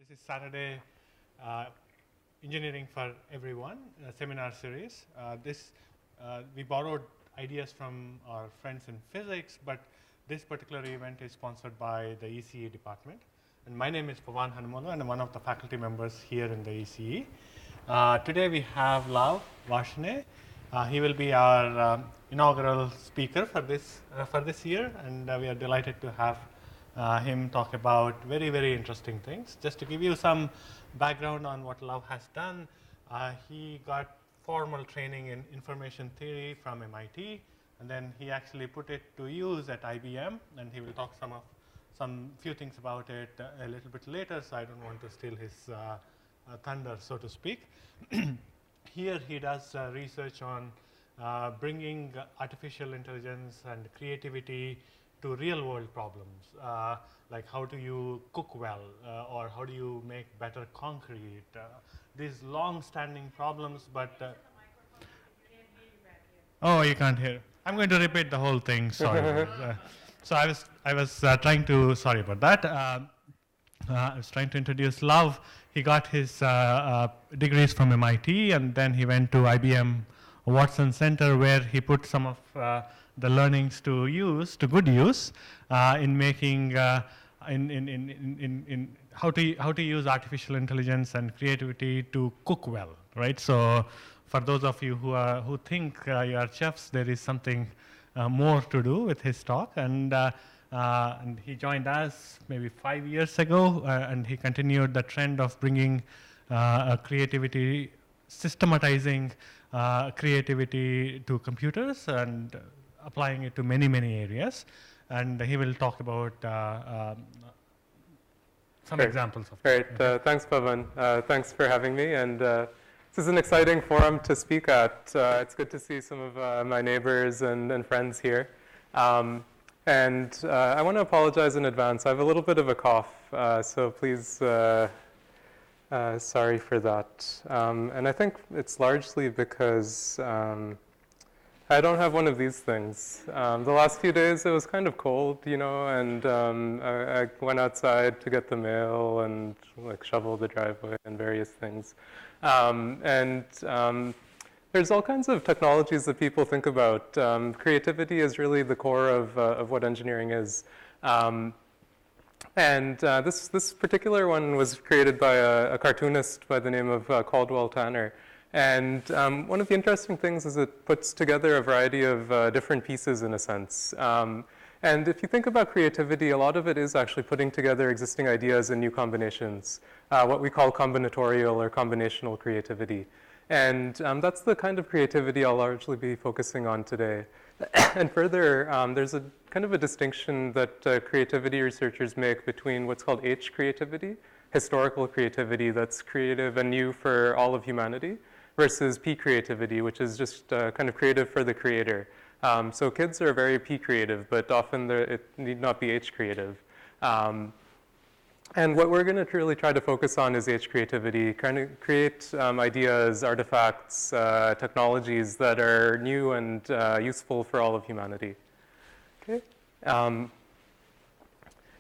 This is Saturday Engineering for Everyone seminar series. We borrowed ideas from our friends in physics, but this particular event is sponsored by the ECE department. And my name is Pavan Hanumolu, and I'm one of the faculty members here in the ECE. Today we have Lav Varshney. He will be our inaugural speaker for this year, and we are delighted to have him talk about very, very interesting things. Just to give you some background on what Lav has done, he got formal training in information theory from MIT, and then he actually put it to use at IBM, and he will talk some few things about it a little bit later, so I don't want to steal his thunder, so to speak. Here he does research on bringing artificial intelligence and creativity to real-world problems, like how do you cook well, or how do you make better concrete. These long-standing problems, but oh, you can't hear. I'm going to repeat the whole thing. Sorry. So I was trying to. Sorry about that. I was trying to introduce Lav. He got his degrees from MIT, and then he went to IBM Watson Center, where he put some of the learnings to good use in making in how to use artificial intelligence and creativity to cook well, right? So for those of you who think you are chefs, there is something more to do with his talk, and he joined us maybe 5 years ago, and he continued the trend of bringing creativity, systematizing creativity to computers and applying it to many, many areas. And he will talk about some examples of it. Great. Thanks, Pavan. Thanks for having me. And this is an exciting forum to speak at. It's good to see some of my neighbors and friends here. And I want to apologize in advance. I have a little bit of a cough, so please, sorry for that. And I think it's largely because I don't have one of these things. The last few days it was kind of cold, you know, and I went outside to get the mail and like shovel the driveway and various things. There's all kinds of technologies that people think about. Creativity is really the core of what engineering is. This particular one was created by a cartoonist by the name of Caldwell Tanner. And one of the interesting things is it puts together a variety of different pieces in a sense. And if you think about creativity, a lot of it is actually putting together existing ideas in new combinations, what we call combinatorial or combinational creativity. And that's the kind of creativity I'll largely be focusing on today. And further, there's a kind of a distinction that creativity researchers make between what's called H creativity, historical creativity that's creative and new for all of humanity, versus P creativity, which is just kind of creative for the creator. So kids are very P creative, but often it need not be H creative. And what we're going to really try to focus on is H creativity, kind of create ideas, artifacts, technologies that are new and useful for all of humanity. Okay.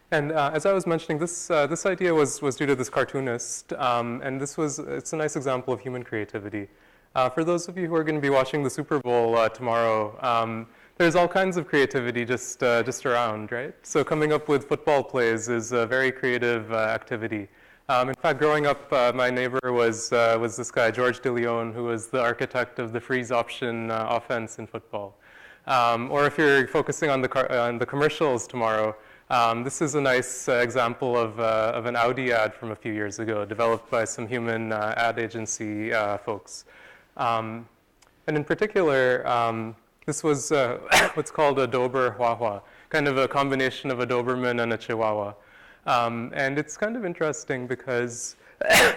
As I was mentioning, this idea was due to this cartoonist, and it's a nice example of human creativity. For those of you who are going to be watching the Super Bowl tomorrow, there's all kinds of creativity just around, right? So coming up with football plays is a very creative activity. In fact, growing up, my neighbor was this guy, George DeLeon, who was the architect of the freeze option offense in football. Or if you're focusing on the commercials tomorrow, this is a nice example of an Audi ad from a few years ago, developed by some human ad agency folks. And in particular, this was what's called a Dober-Chihuahua, kind of a combination of a Doberman and a Chihuahua. And it's kind of interesting because,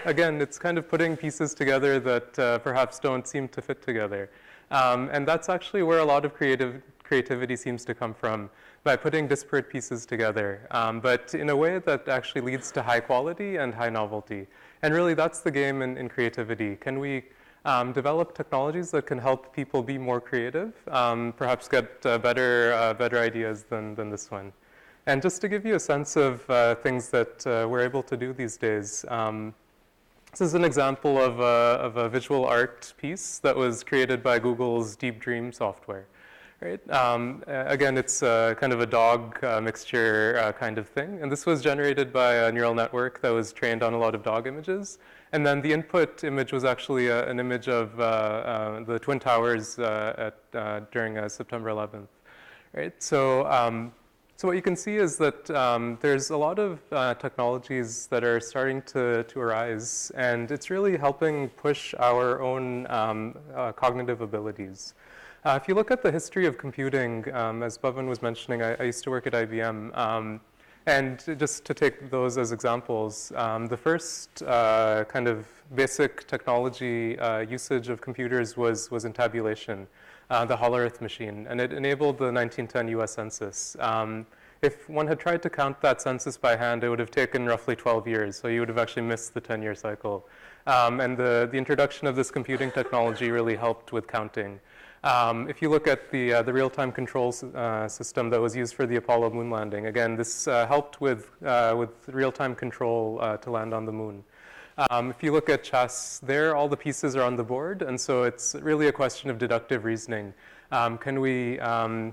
again, it's kind of putting pieces together that perhaps don't seem to fit together. And that's actually where a lot of creativity seems to come from, by putting disparate pieces together, but in a way that actually leads to high quality and high novelty. And really, that's the game in creativity. Can we develop technologies that can help people be more creative, perhaps get better ideas than this one? And just to give you a sense of things that we're able to do these days, this is an example of a visual art piece that was created by Google's Deep Dream software. Right? Again, it's kind of a dog mixture kind of thing. And this was generated by a neural network that was trained on a lot of dog images. And then the input image was actually an image of the Twin Towers during September 11th. Right? So what you can see is that there's a lot of technologies that are starting to arise. And it's really helping push our own cognitive abilities. If you look at the history of computing, as Bhavan was mentioning, I used to work at IBM. And just to take those as examples, the first kind of basic technology usage of computers was in tabulation, the Hollerith machine. And it enabled the 1910 US Census. If one had tried to count that census by hand, it would have taken roughly 12 years. So you would have actually missed the 10-year cycle. And the introduction of this computing technology really helped with counting. If you look at the real-time control system that was used for the Apollo moon landing, again, this helped with real-time control to land on the moon. If you look at chess, there all the pieces are on the board, and so it's really a question of deductive reasoning. Can we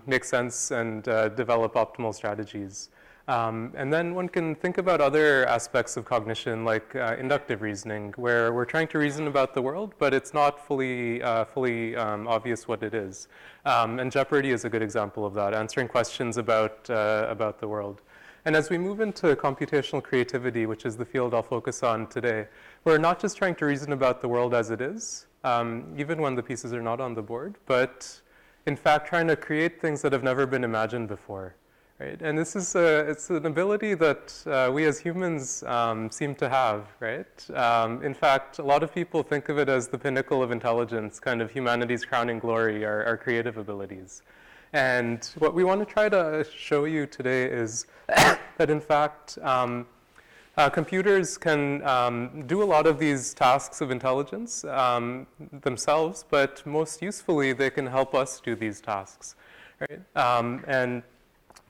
make sense and develop optimal strategies? And then one can think about other aspects of cognition, like inductive reasoning, where we're trying to reason about the world, but it's not fully obvious what it is. And Jeopardy is a good example of that, answering questions about the world. And as we move into computational creativity, which is the field I'll focus on today, we're not just trying to reason about the world as it is, even when the pieces are not on the board, but in fact trying to create things that have never been imagined before. Right? And this is it's an ability that we as humans seem to have, right? In fact, a lot of people think of it as the pinnacle of intelligence, kind of humanity's crowning glory, our creative abilities. And what we want to try to show you today is that in fact, computers can do a lot of these tasks of intelligence themselves, but most usefully, they can help us do these tasks, right? And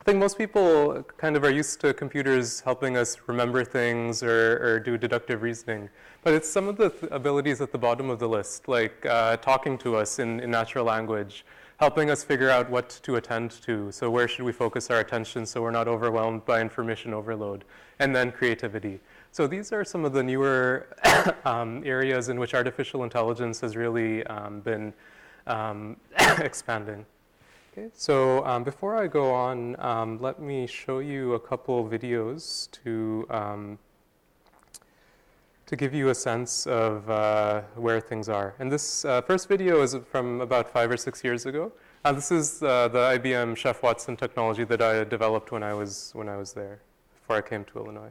I think most people kind of are used to computers helping us remember things or do deductive reasoning. But it's some of the abilities at the bottom of the list, like talking to us in natural language, helping us figure out what to attend to. So where should we focus our attention so we're not overwhelmed by information overload? And then creativity. So these are some of the newer areas in which artificial intelligence has really been expanding. Okay, so before I go on, let me show you a couple videos to give you a sense of where things are. And this first video is from about 5 or 6 years ago. This is the IBM Chef Watson technology that I developed when I was there, before I came to Illinois.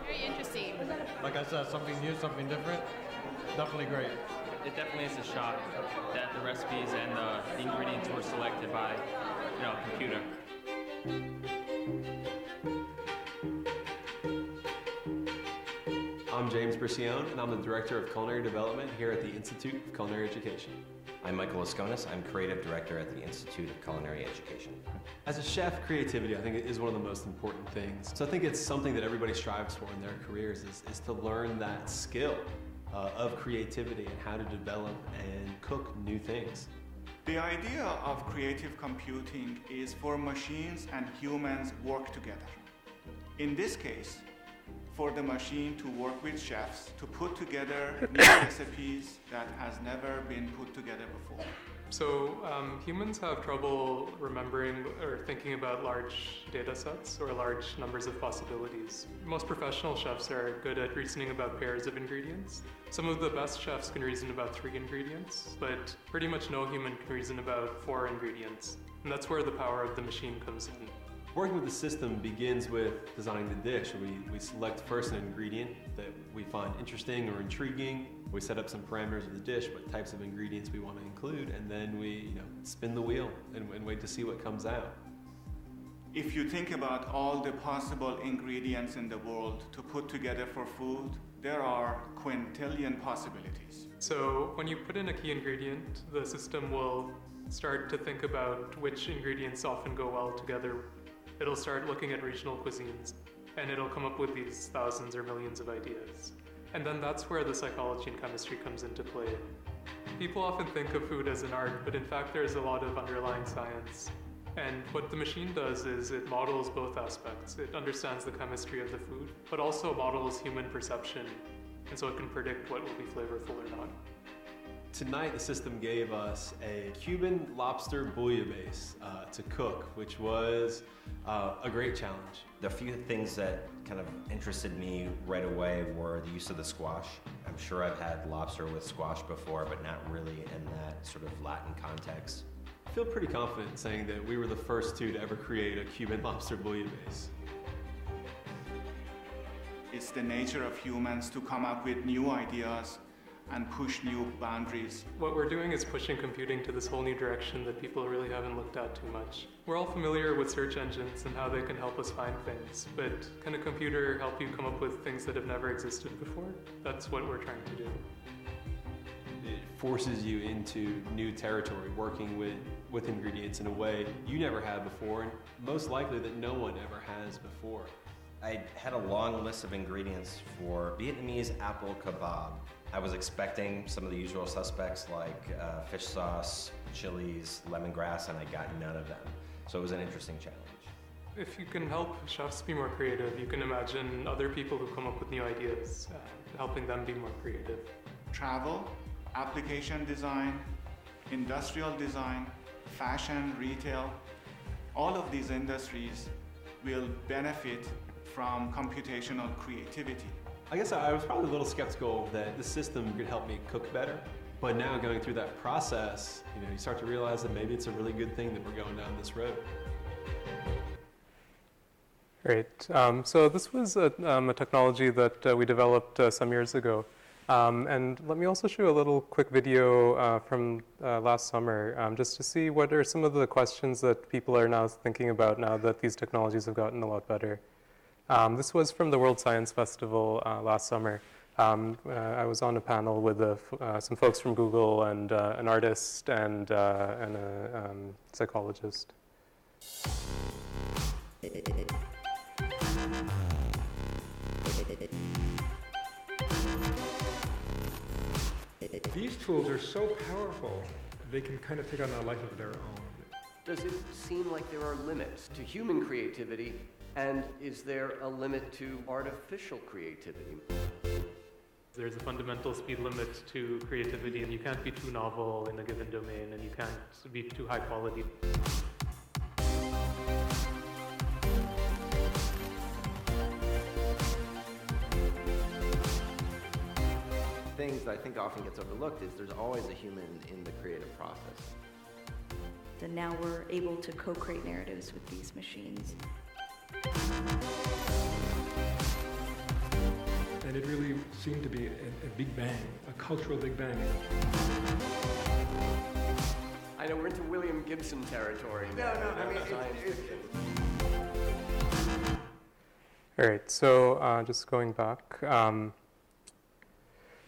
Very interesting. Like I said, something new, something different. Definitely great. It definitely is a shock that the recipes and the ingredients were selected by, a computer. I'm James Bricione, and I'm the Director of Culinary Development here at the Institute of Culinary Education. I'm Michael Lasconis. I'm Creative Director at the Institute of Culinary Education. As a chef, creativity, I think, is one of the most important things. So I think it's something that everybody strives for in their careers, is to learn that skill of creativity and how to develop and cook new things. The idea of creative computing is for machines and humans work together. In this case, for the machine to work with chefs to put together new recipes that has never been put together before. So humans have trouble remembering or thinking about large data sets or large numbers of possibilities. Most professional chefs are good at reasoning about pairs of ingredients. Some of the best chefs can reason about 3 ingredients, but pretty much no human can reason about 4 ingredients. And that's where the power of the machine comes in. Working with the system begins with designing the dish. We select first an ingredient that we find interesting or intriguing. We set up some parameters of the dish, what types of ingredients we want to include, and then we spin the wheel and wait to see what comes out. If you think about all the possible ingredients in the world to put together for food, there are quintillion possibilities. So when you put in a key ingredient, the system will start to think about which ingredients often go well together. It'll start looking at regional cuisines, and it'll come up with these thousands or millions of ideas. And then that's where the psychology and chemistry comes into play. People often think of food as an art, but in fact there's a lot of underlying science. And what the machine does is it models both aspects. It understands the chemistry of the food, but also models human perception, and so it can predict what will be flavorful or not. Tonight, the system gave us a Cuban lobster bouillabaisse to cook, which was a great challenge. The few things that kind of interested me right away were the use of the squash. I'm sure I've had lobster with squash before, but not really in that sort of Latin context. I feel pretty confident saying that we were the first two to ever create a Cuban lobster bouillabaisse. It's the nature of humans to come up with new ideas and push new boundaries. What we're doing is pushing computing to this whole new direction that people really haven't looked at too much. We're all familiar with search engines and how they can help us find things, but can a computer help you come up with things that have never existed before? That's what we're trying to do. It forces you into new territory, working with ingredients in a way you never had before, and most likely that no one ever has before. I had a long list of ingredients for Vietnamese apple kebab. I was expecting some of the usual suspects like fish sauce, chilies, lemongrass, and I got none of them. So it was an interesting challenge. If you can help chefs be more creative, you can imagine other people who come up with new ideas, helping them be more creative. Travel, application design, industrial design, fashion, retail, all of these industries will benefit from computational creativity. I guess I was probably a little skeptical that the system could help me cook better, but now going through that process, you start to realize that maybe it's a really good thing that we're going down this road. Great. So this was a technology that we developed some years ago. And let me also show a little quick video from last summer, just to see what are some of the questions that people are now thinking about now that these technologies have gotten a lot better. This was from the World Science Festival last summer. I was on a panel with some folks from Google and an artist and a psychologist. These tools are so powerful, they can kind of take on a life of their own. Does it seem like there are limits to human creativity? And is there a limit to artificial creativity? There's a fundamental speed limit to creativity, and you can't be too novel in a given domain, and you can't be too high quality. Things that I think often gets overlooked is there's always a human in the creative process. And now we're able to co-create narratives with these machines. And it really seemed to be a big bang, a cultural big bang. I know we're into William Gibson territory now. I mean, science fiction. All right, so just going back.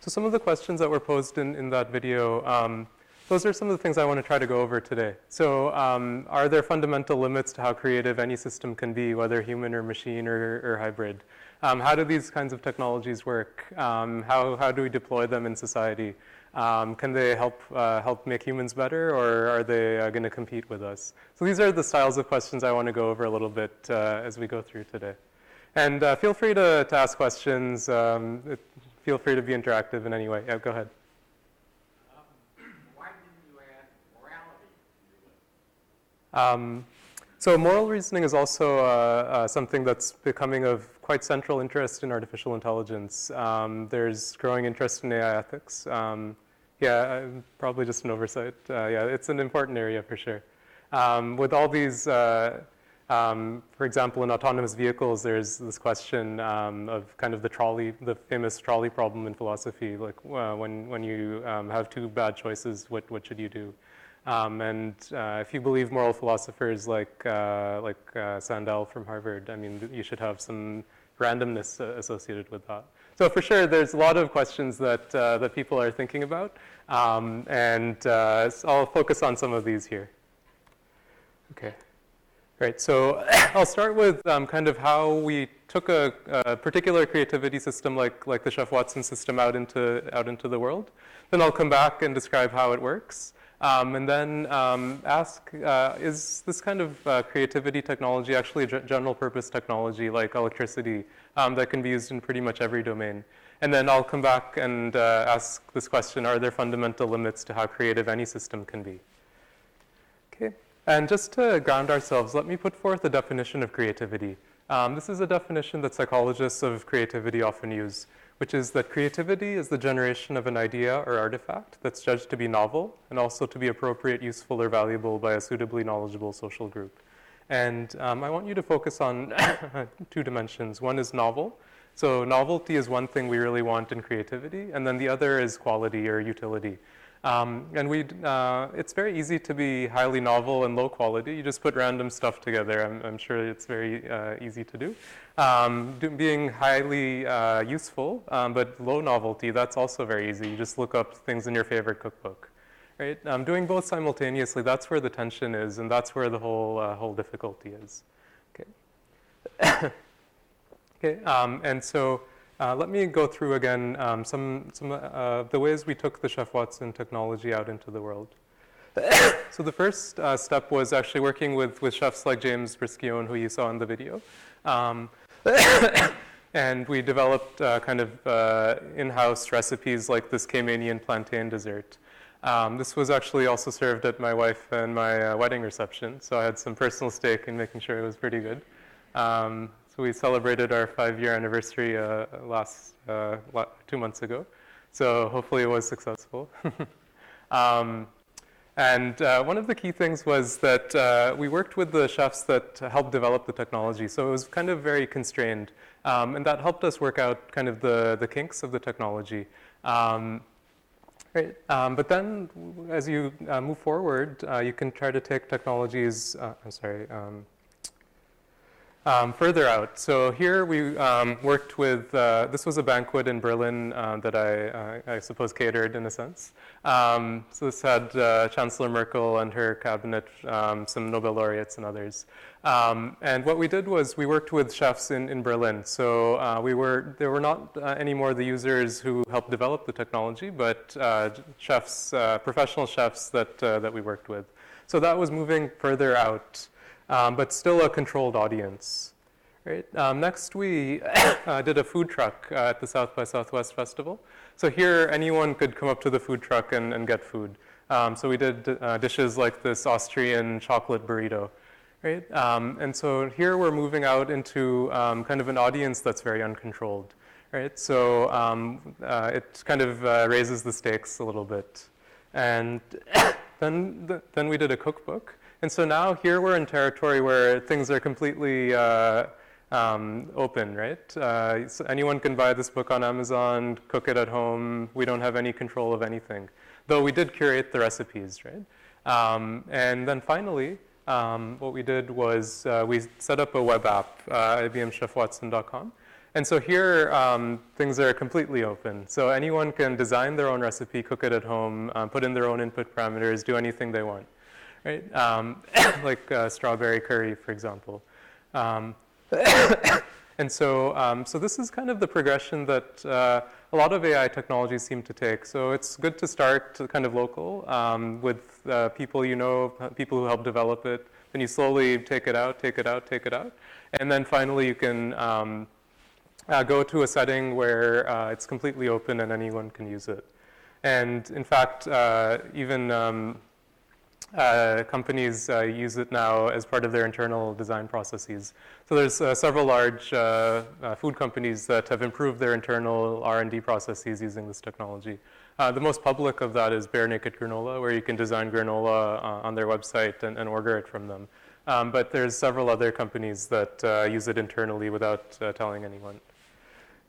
So some of the questions that were posed in that video, those are some of the things I want to try to go over today. So are there fundamental limits to how creative any system can be, whether human or machine or hybrid? How do these kinds of technologies work? How do we deploy them in society? Can they help make humans better, or are they going to compete with us? So these are the styles of questions I want to go over a little bit as we go through today. And feel free to ask questions. Feel free to be interactive in any way. Yeah, go ahead. Why didn't you add morality? So moral reasoning is also something that's becoming of quite central interest in artificial intelligence. There's growing interest in AI ethics. Probably just an oversight. It's an important area for sure. With all these, for example, in autonomous vehicles, there's this question of kind of the famous trolley problem in philosophy, like when you have two bad choices, what should you do? And if you believe moral philosophers like Sandel from Harvard, I mean, you should have some randomness associated with that. So for sure, there's a lot of questions that, that people are thinking about, so I'll focus on some of these here. Okay. Great. So I'll start with kind of how we took a particular creativity system like the Chef Watson system out into the world. Then I'll come back and describe how it works. And then ask, is this kind of creativity technology actually a general purpose technology like electricity that can be used in pretty much every domain? And then I'll come back and ask this question, are there fundamental limits to how creative any system can be? Okay. And just to ground ourselves, let me put forth a definition of creativity. This is a definition that psychologists of creativity often use, which is that creativity is the generation of an idea or artifact that's judged to be novel and also to be appropriate, useful, or valuable by a suitably knowledgeable social group. And I want you to focus on 2 dimensions. One is novel. So novelty is one thing we really want in creativity, and then the other is quality or utility. It's very easy to be highly novel and low quality. You just put random stuff together. I'm sure it's very easy to do. Being highly useful, but low novelty, that's also very easy. You just look up things in your favorite cookbook, right? Doing both simultaneously, that's where the tension is, and that's where the whole difficulty is. Okay. Okay. And so. Let me go through again some of the ways we took the Chef Watson technology out into the world. So the first step was actually working with chefs like James Brisquion, who you saw in the video. And we developed kind of in-house recipes like this Caymanian plantain dessert. This was actually also served at my wife and my wedding reception, so I had some personal stake in making sure it was pretty good. So we celebrated our 5-year anniversary 2 months ago. So hopefully it was successful. And one of the key things was that we worked with the chefs that helped develop the technology. So it was kind of very constrained. And that helped us work out kind of the kinks of the technology. Right. But then as you move forward, you can try to take technologies, further out. So here we worked with, this was a banquet in Berlin that I suppose catered in a sense. So this had Chancellor Merkel and her cabinet, some Nobel laureates and others. And what we did was we worked with chefs in Berlin. So there were not anymore the users who helped develop the technology, but chefs, professional chefs that we worked with. So that was moving further out. But still a controlled audience. Right? Next, we did a food truck at the South by Southwest Festival. So here, anyone could come up to the food truck and get food. So we did dishes like this Austrian chocolate burrito. Right? And so here we're moving out into kind of an audience that's very uncontrolled. Right? So it kind of raises the stakes a little bit. And then we did a cookbook. And so now here we're in territory where things are completely open, right? So anyone can buy this book on Amazon, cook it at home. We don't have any control of anything, though we did curate the recipes, right? And then finally, what we did was we set up a web app, ibmchefwatson.com. And so here, things are completely open. So anyone can design their own recipe, cook it at home, put in their own input parameters, do anything they want. Right? Like strawberry curry, for example. And so this is kind of the progression that a lot of AI technologies seem to take. So it's good to start kind of local with people you know, people who help develop it. Then you slowly take it out. And then finally you can go to a setting where it's completely open and anyone can use it. And in fact, even companies use it now as part of their internal design processes. So there's several large food companies that have improved their internal R&D processes using this technology. The most public of that is Bare Naked Granola, where you can design granola on their website and order it from them. But there's several other companies that use it internally without telling anyone.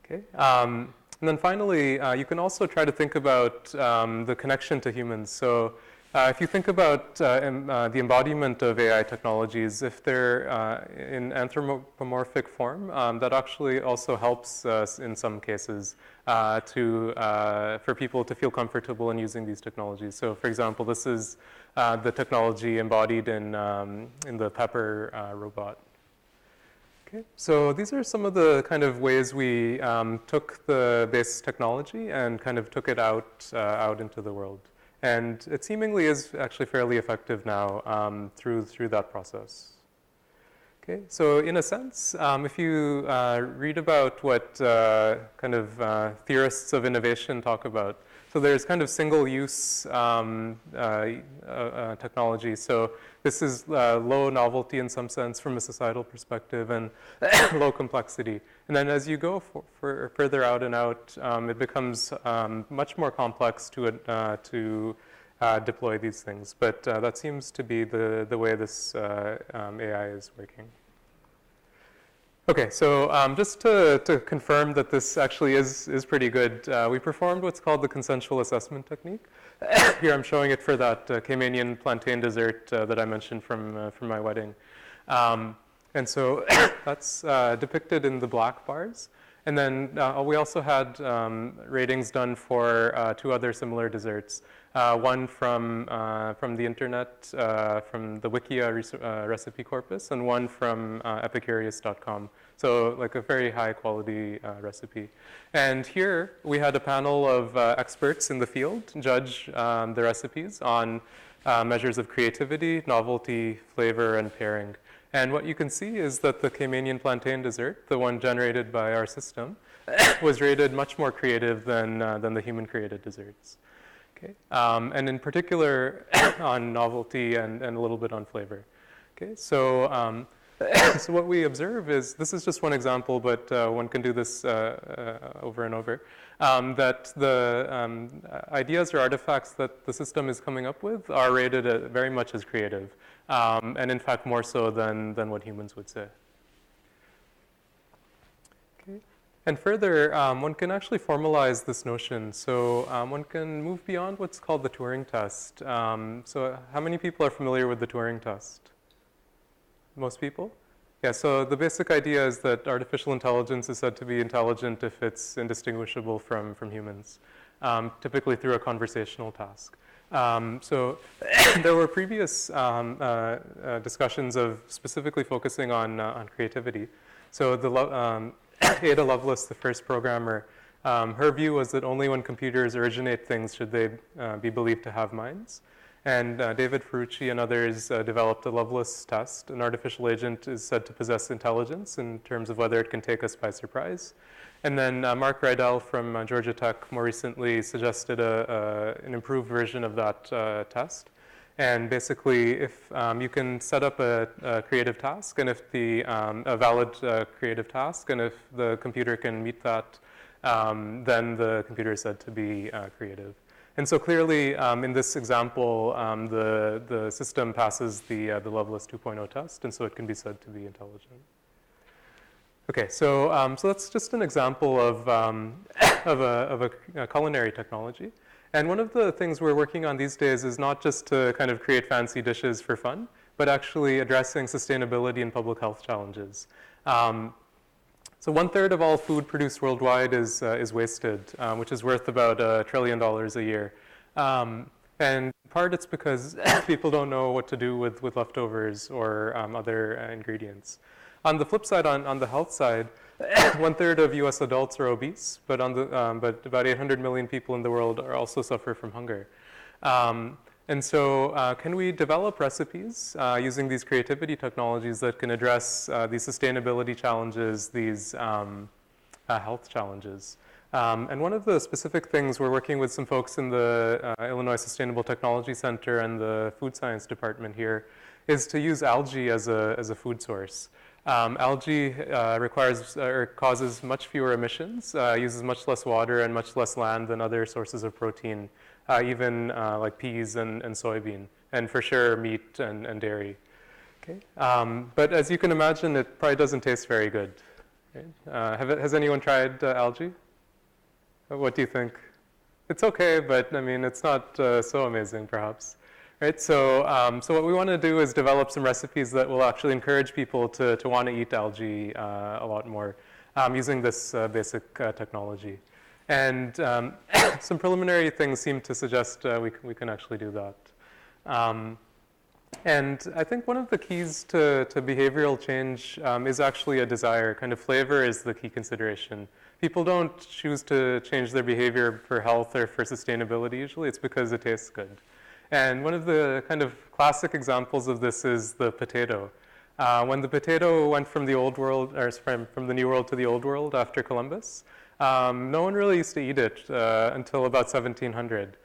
Okay. And then finally, you can also try to think about the connection to humans. So If you think about the embodiment of AI technologies, if they're in anthropomorphic form, that actually also helps us in some cases for people to feel comfortable in using these technologies. So, for example, this is the technology embodied in the Pepper robot. Okay, so these are some of the kind of ways we took the base technology and kind of took it out into the world. And it seemingly is actually fairly effective now through that process. Okay, so in a sense, if you read about what kind of theorists of innovation talk about, so there's kind of single-use technology. So this is low novelty in some sense from a societal perspective and low complexity. And then as you go further out and out, it becomes much more complex to deploy these things. But that seems to be the way this AI is working. Okay, so just to confirm that this actually is pretty good, we performed what's called the consensual assessment technique. Here I'm showing it for that Caymanian plantain dessert that I mentioned from my wedding. And so that's depicted in the black bars. And then we also had ratings done for 2 other similar desserts. One from the internet, from the Wikia recipe corpus, and one from epicurious.com. So like a very high quality recipe. And here we had a panel of experts in the field judge the recipes on measures of creativity, novelty, flavor, and pairing. And what you can see is that the Caymanian plantain dessert, the one generated by our system, was rated much more creative than the human-created desserts. Okay, and in particular on novelty and a little bit on flavor. Okay, so so what we observe is, this is just one example, but one can do this over and over, that the ideas or artifacts that the system is coming up with are rated very much as creative, and in fact more so than what humans would say. Okay. And further, one can actually formalize this notion. So one can move beyond what's called the Turing Test. So how many people are familiar with the Turing Test? Most people? Yeah, so the basic idea is that artificial intelligence is said to be intelligent if it's indistinguishable from humans, typically through a conversational task. So there were previous discussions of specifically focusing on creativity. So Ada Lovelace, the first programmer, her view was that only when computers originate things should they be believed to have minds. And David Ferrucci and others developed the Lovelace Test. An artificial agent is said to possess intelligence in terms of whether it can take us by surprise. And then Mark Rydell from Georgia Tech more recently suggested an improved version of that test. And basically, if you can set up a creative task, and if a valid creative task, and if the computer can meet that, then the computer is said to be creative. And so clearly, in this example, the system passes the Lovelace 2.0 test, and so it can be said to be intelligent. Okay, so that's just an example of a culinary technology. And one of the things we're working on these days is not just to kind of create fancy dishes for fun, but actually addressing sustainability and public health challenges. So 1/3 of all food produced worldwide is wasted, which is worth about $1 trillion a year. And in part it's because people don't know what to do with leftovers or other ingredients. On the flip side, on the health side, 1/3 of U.S. adults are obese, but about 800 million people in the world also suffer from hunger. And so can we develop recipes using these creativity technologies that can address these sustainability challenges, these health challenges? And one of the specific things, we're working with some folks in the Illinois Sustainable Technology Center and the Food Science Department here, is to use algae as a food source. Algae causes much fewer emissions, uses much less water and much less land than other sources of protein, even like peas and soybean, and for sure meat and dairy. Okay? But as you can imagine, it probably doesn't taste very good. Right? Has anyone tried algae? What do you think? It's okay, but I mean, it's not so amazing, perhaps. right? So, so what we want to do is develop some recipes that will actually encourage people to want to eat algae a lot more using this basic technology. And some preliminary things seem to suggest we can actually do that. And I think one of the keys to behavioral change is actually a desire. Kind of flavor is the key consideration. People don't choose to change their behavior for health or for sustainability. Usually it's because it tastes good. And one of the kind of classic examples of this is the potato. When the potato went from the old world, or from the new world to the old world after Columbus, no one really used to eat it until about 1700.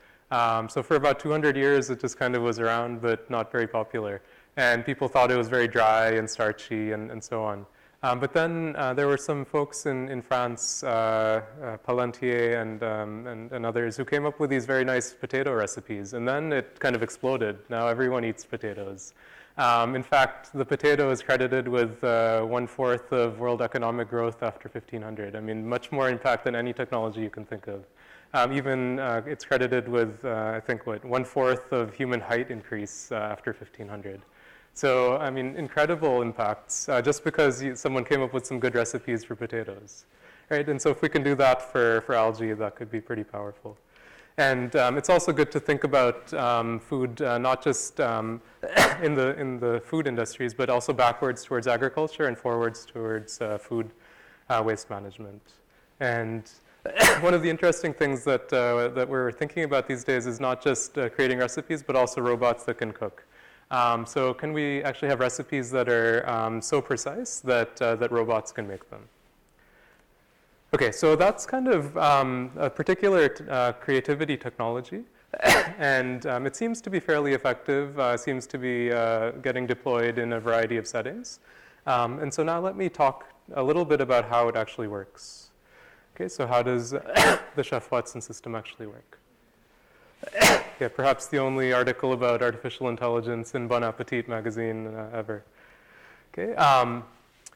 So for about 200 years, it just kind of was around, but not very popular. And people thought it was very dry and starchy and so on. But then there were some folks in France, Parmentier and others, who came up with these very nice potato recipes. And then it kind of exploded. Now everyone eats potatoes. In fact, the potato is credited with 1/4 of world economic growth after 1500. I mean, much more impact than any technology you can think of. Even it's credited with, I think, 1/4 of human height increase after 1500. So, I mean, incredible impacts just because someone came up with some good recipes for potatoes, right? And so if we can do that for algae, that could be pretty powerful. And it's also good to think about food, not just in the food industries, but also backwards towards agriculture and forwards towards food waste management. And one of the interesting things that we're thinking about these days is not just creating recipes, but also robots that can cook. So can we actually have recipes that are so precise that robots can make them? Okay, so that's kind of a particular creativity technology. And it seems to be fairly effective, seems to be getting deployed in a variety of settings. And so now let me talk a little bit about how it actually works. Okay, so how does the Chef Watson system actually work? Yeah, perhaps the only article about artificial intelligence in Bon Appetit magazine ever. Okay,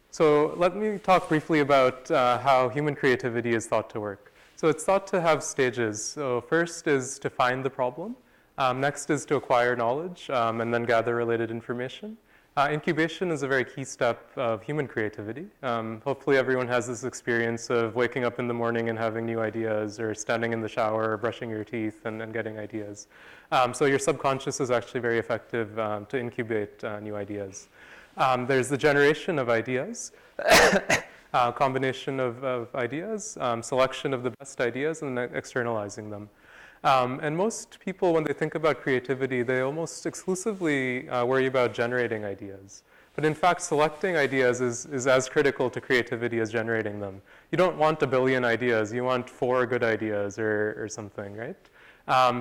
so let me talk briefly about how human creativity is thought to work. So it's thought to have stages. So first is to find the problem. Next is to acquire knowledge and then gather related information. Incubation is a very key step of human creativity. Hopefully everyone has this experience of waking up in the morning and having new ideas, or standing in the shower or brushing your teeth and getting ideas. So your subconscious is actually very effective to incubate new ideas. There's the generation of ideas, combination of ideas, selection of the best ideas, and then externalizing them. And most people, when they think about creativity, they almost exclusively worry about generating ideas. But in fact, selecting ideas is as critical to creativity as generating them. You don't want 1 billion ideas. You want 4 good ideas or something, right?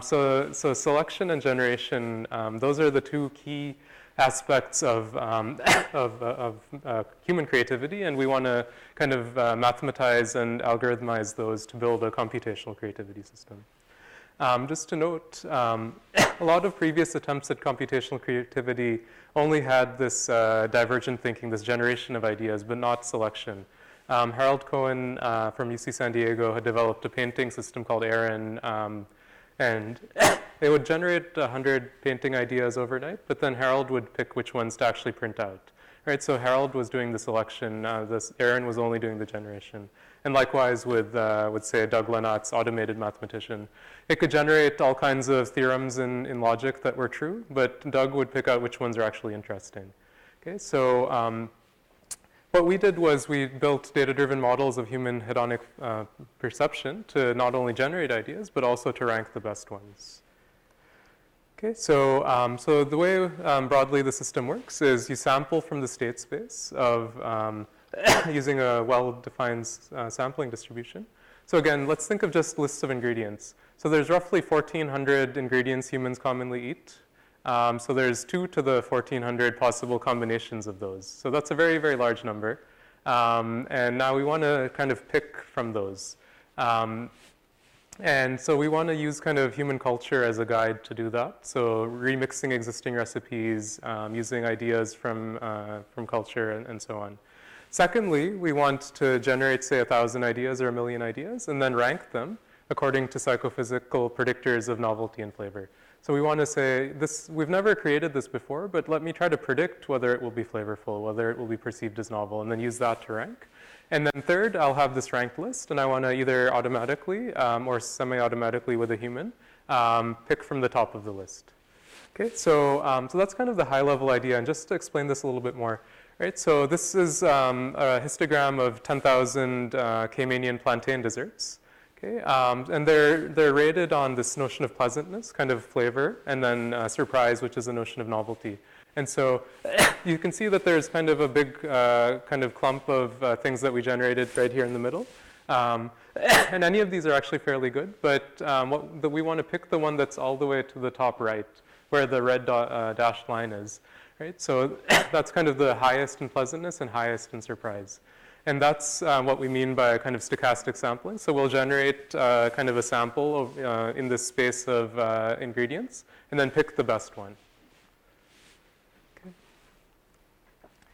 So selection and generation, those are the two key aspects of human creativity, and we want to kind of mathematize and algorithmize those to build a computational creativity system. Just to note, a lot of previous attempts at computational creativity only had this divergent thinking, this generation of ideas, but not selection. Harold Cohen from UC San Diego had developed a painting system called Aaron, and it would generate 100 painting ideas overnight, but then Harold would pick which ones to actually print out. Right, so Harold was doing the selection, Aaron was only doing the generation. And likewise with say, Doug Lennox, automated mathematician. It could generate all kinds of theorems in logic that were true, but Doug would pick out which ones are actually interesting. Okay, so what we did was we built data-driven models of human hedonic perception to not only generate ideas, but also to rank the best ones. Okay, so, so the way broadly the system works is you sample from the state space of using a well-defined sampling distribution. So again, let's think of just lists of ingredients. So there's roughly 1,400 ingredients humans commonly eat. So there's 2 to the 1,400 possible combinations of those. So that's a very, very large number. And now we want to kind of pick from those. And so we want to use kind of human culture as a guide to do that. So remixing existing recipes, using ideas from culture and so on. Secondly, we want to generate, say, 1,000 ideas or 1 million ideas and then rank them according to psychophysical predictors of novelty and flavor. So we want to say, we've never created this before, but let me try to predict whether it will be flavorful, whether it will be perceived as novel, and then use that to rank. And then third, I'll have this ranked list, and I want to either automatically or semi-automatically with a human pick from the top of the list. Okay, so that's kind of the high-level idea, and just to explain this a little bit more. Right, so this is a histogram of 10,000 Caymanian plantain desserts. Okay, and they're rated on this notion of pleasantness, kind of flavor, and then surprise, which is a notion of novelty. And so you can see that there's kind of a big kind of clump of things that we generated right here in the middle. And any of these are actually fairly good, but we want to pick the one that's all the way to the top right, where the red dashed line is. Right? So that's kind of the highest in pleasantness and highest in surprise. And that's what we mean by kind of stochastic sampling. So we'll generate kind of a sample of, in this space of ingredients, and then pick the best one.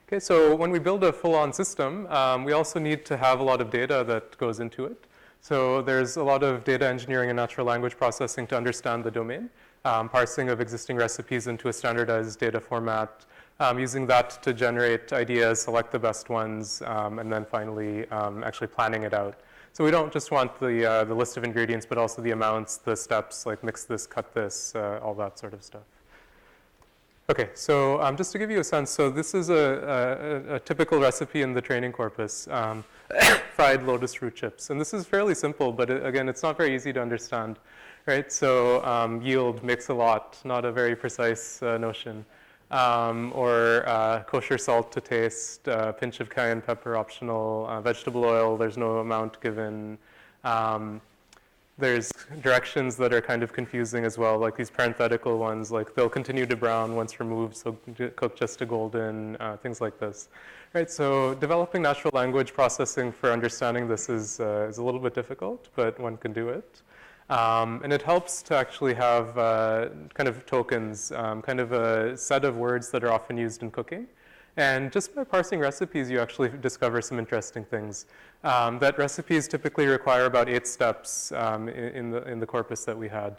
Okay, so when we build a full-on system, we also need to have a lot of data that goes into it. So there's a lot of data engineering and natural language processing to understand the domain, parsing of existing recipes into a standardized data format, using that to generate ideas, select the best ones, and then finally actually planning it out. So we don't just want the list of ingredients, but also the amounts, the steps, like mix this, cut this, all that sort of stuff. Okay, so just to give you a sense, so this is a typical recipe in the training corpus, fried lotus root chips. And this is fairly simple, but again, it's not very easy to understand. Right, so yield, mix a lot, not a very precise notion. Or kosher salt to taste, pinch of cayenne pepper optional, vegetable oil, there's no amount given. There's directions that are kind of confusing as well, like these parenthetical ones, like they'll continue to brown once removed, so cook just to golden, things like this. Right, so developing natural language processing for understanding this is a little bit difficult, but one can do it. And it helps to actually have kind of tokens, kind of a set of words that are often used in cooking. And just by parsing recipes, you actually discover some interesting things. That recipes typically require about 8 steps in the corpus that we had.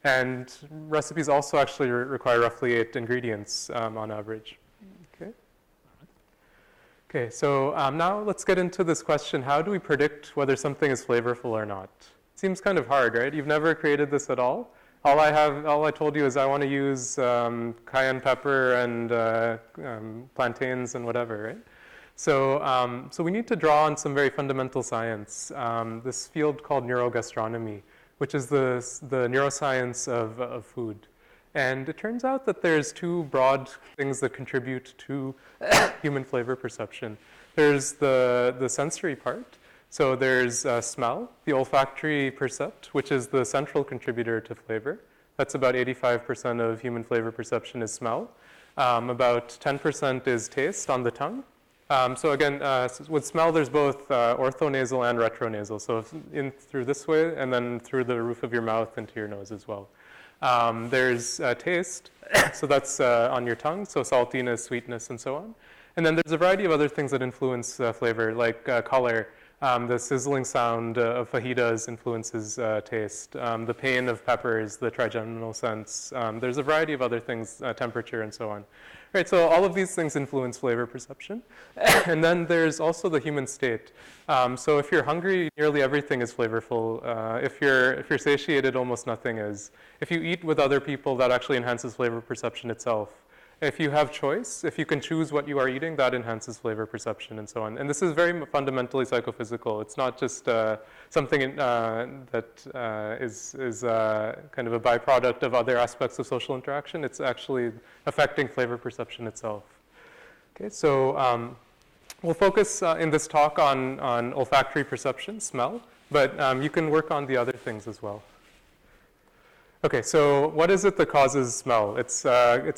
And recipes also actually require roughly 8 ingredients on average. Okay. Okay, so now let's get into this question, how do we predict whether something is flavorful or not? Seems kind of hard, right? You've never created this at all. All I told you is I want to use cayenne pepper and plantains and whatever, right? So, so we need to draw on some very fundamental science. This field called neurogastronomy, which is the neuroscience of food. And it turns out that there's 2 broad things that contribute to human flavor perception. There's the sensory part. So there's smell, the olfactory percept, which is the central contributor to flavor. That's about 85% of human flavor perception is smell. About 10% is taste on the tongue. So again, with smell, there's both orthonasal and retronasal. So in through this way, and then through the roof of your mouth into your nose as well. There's taste, so that's on your tongue, so saltiness, sweetness, and so on. And then there's a variety of other things that influence flavor, like color. The sizzling sound of fajitas influences taste. The pain of peppers, the trigeminal sense. There's a variety of other things, temperature and so on. Right, so all of these things influence flavor perception. And then there's also the human state. So if you're hungry, nearly everything is flavorful. If you're satiated, almost nothing is. If you eat with other people, that actually enhances flavor perception itself. If you have choice, if you can choose what you are eating, that enhances flavor perception and so on. And this is very fundamentally psychophysical. It's not just something that is kind of a byproduct of other aspects of social interaction. It's actually affecting flavor perception itself. Okay, so we'll focus in this talk on olfactory perception, smell, but you can work on the other things as well. Okay, so what is it that causes smell? It's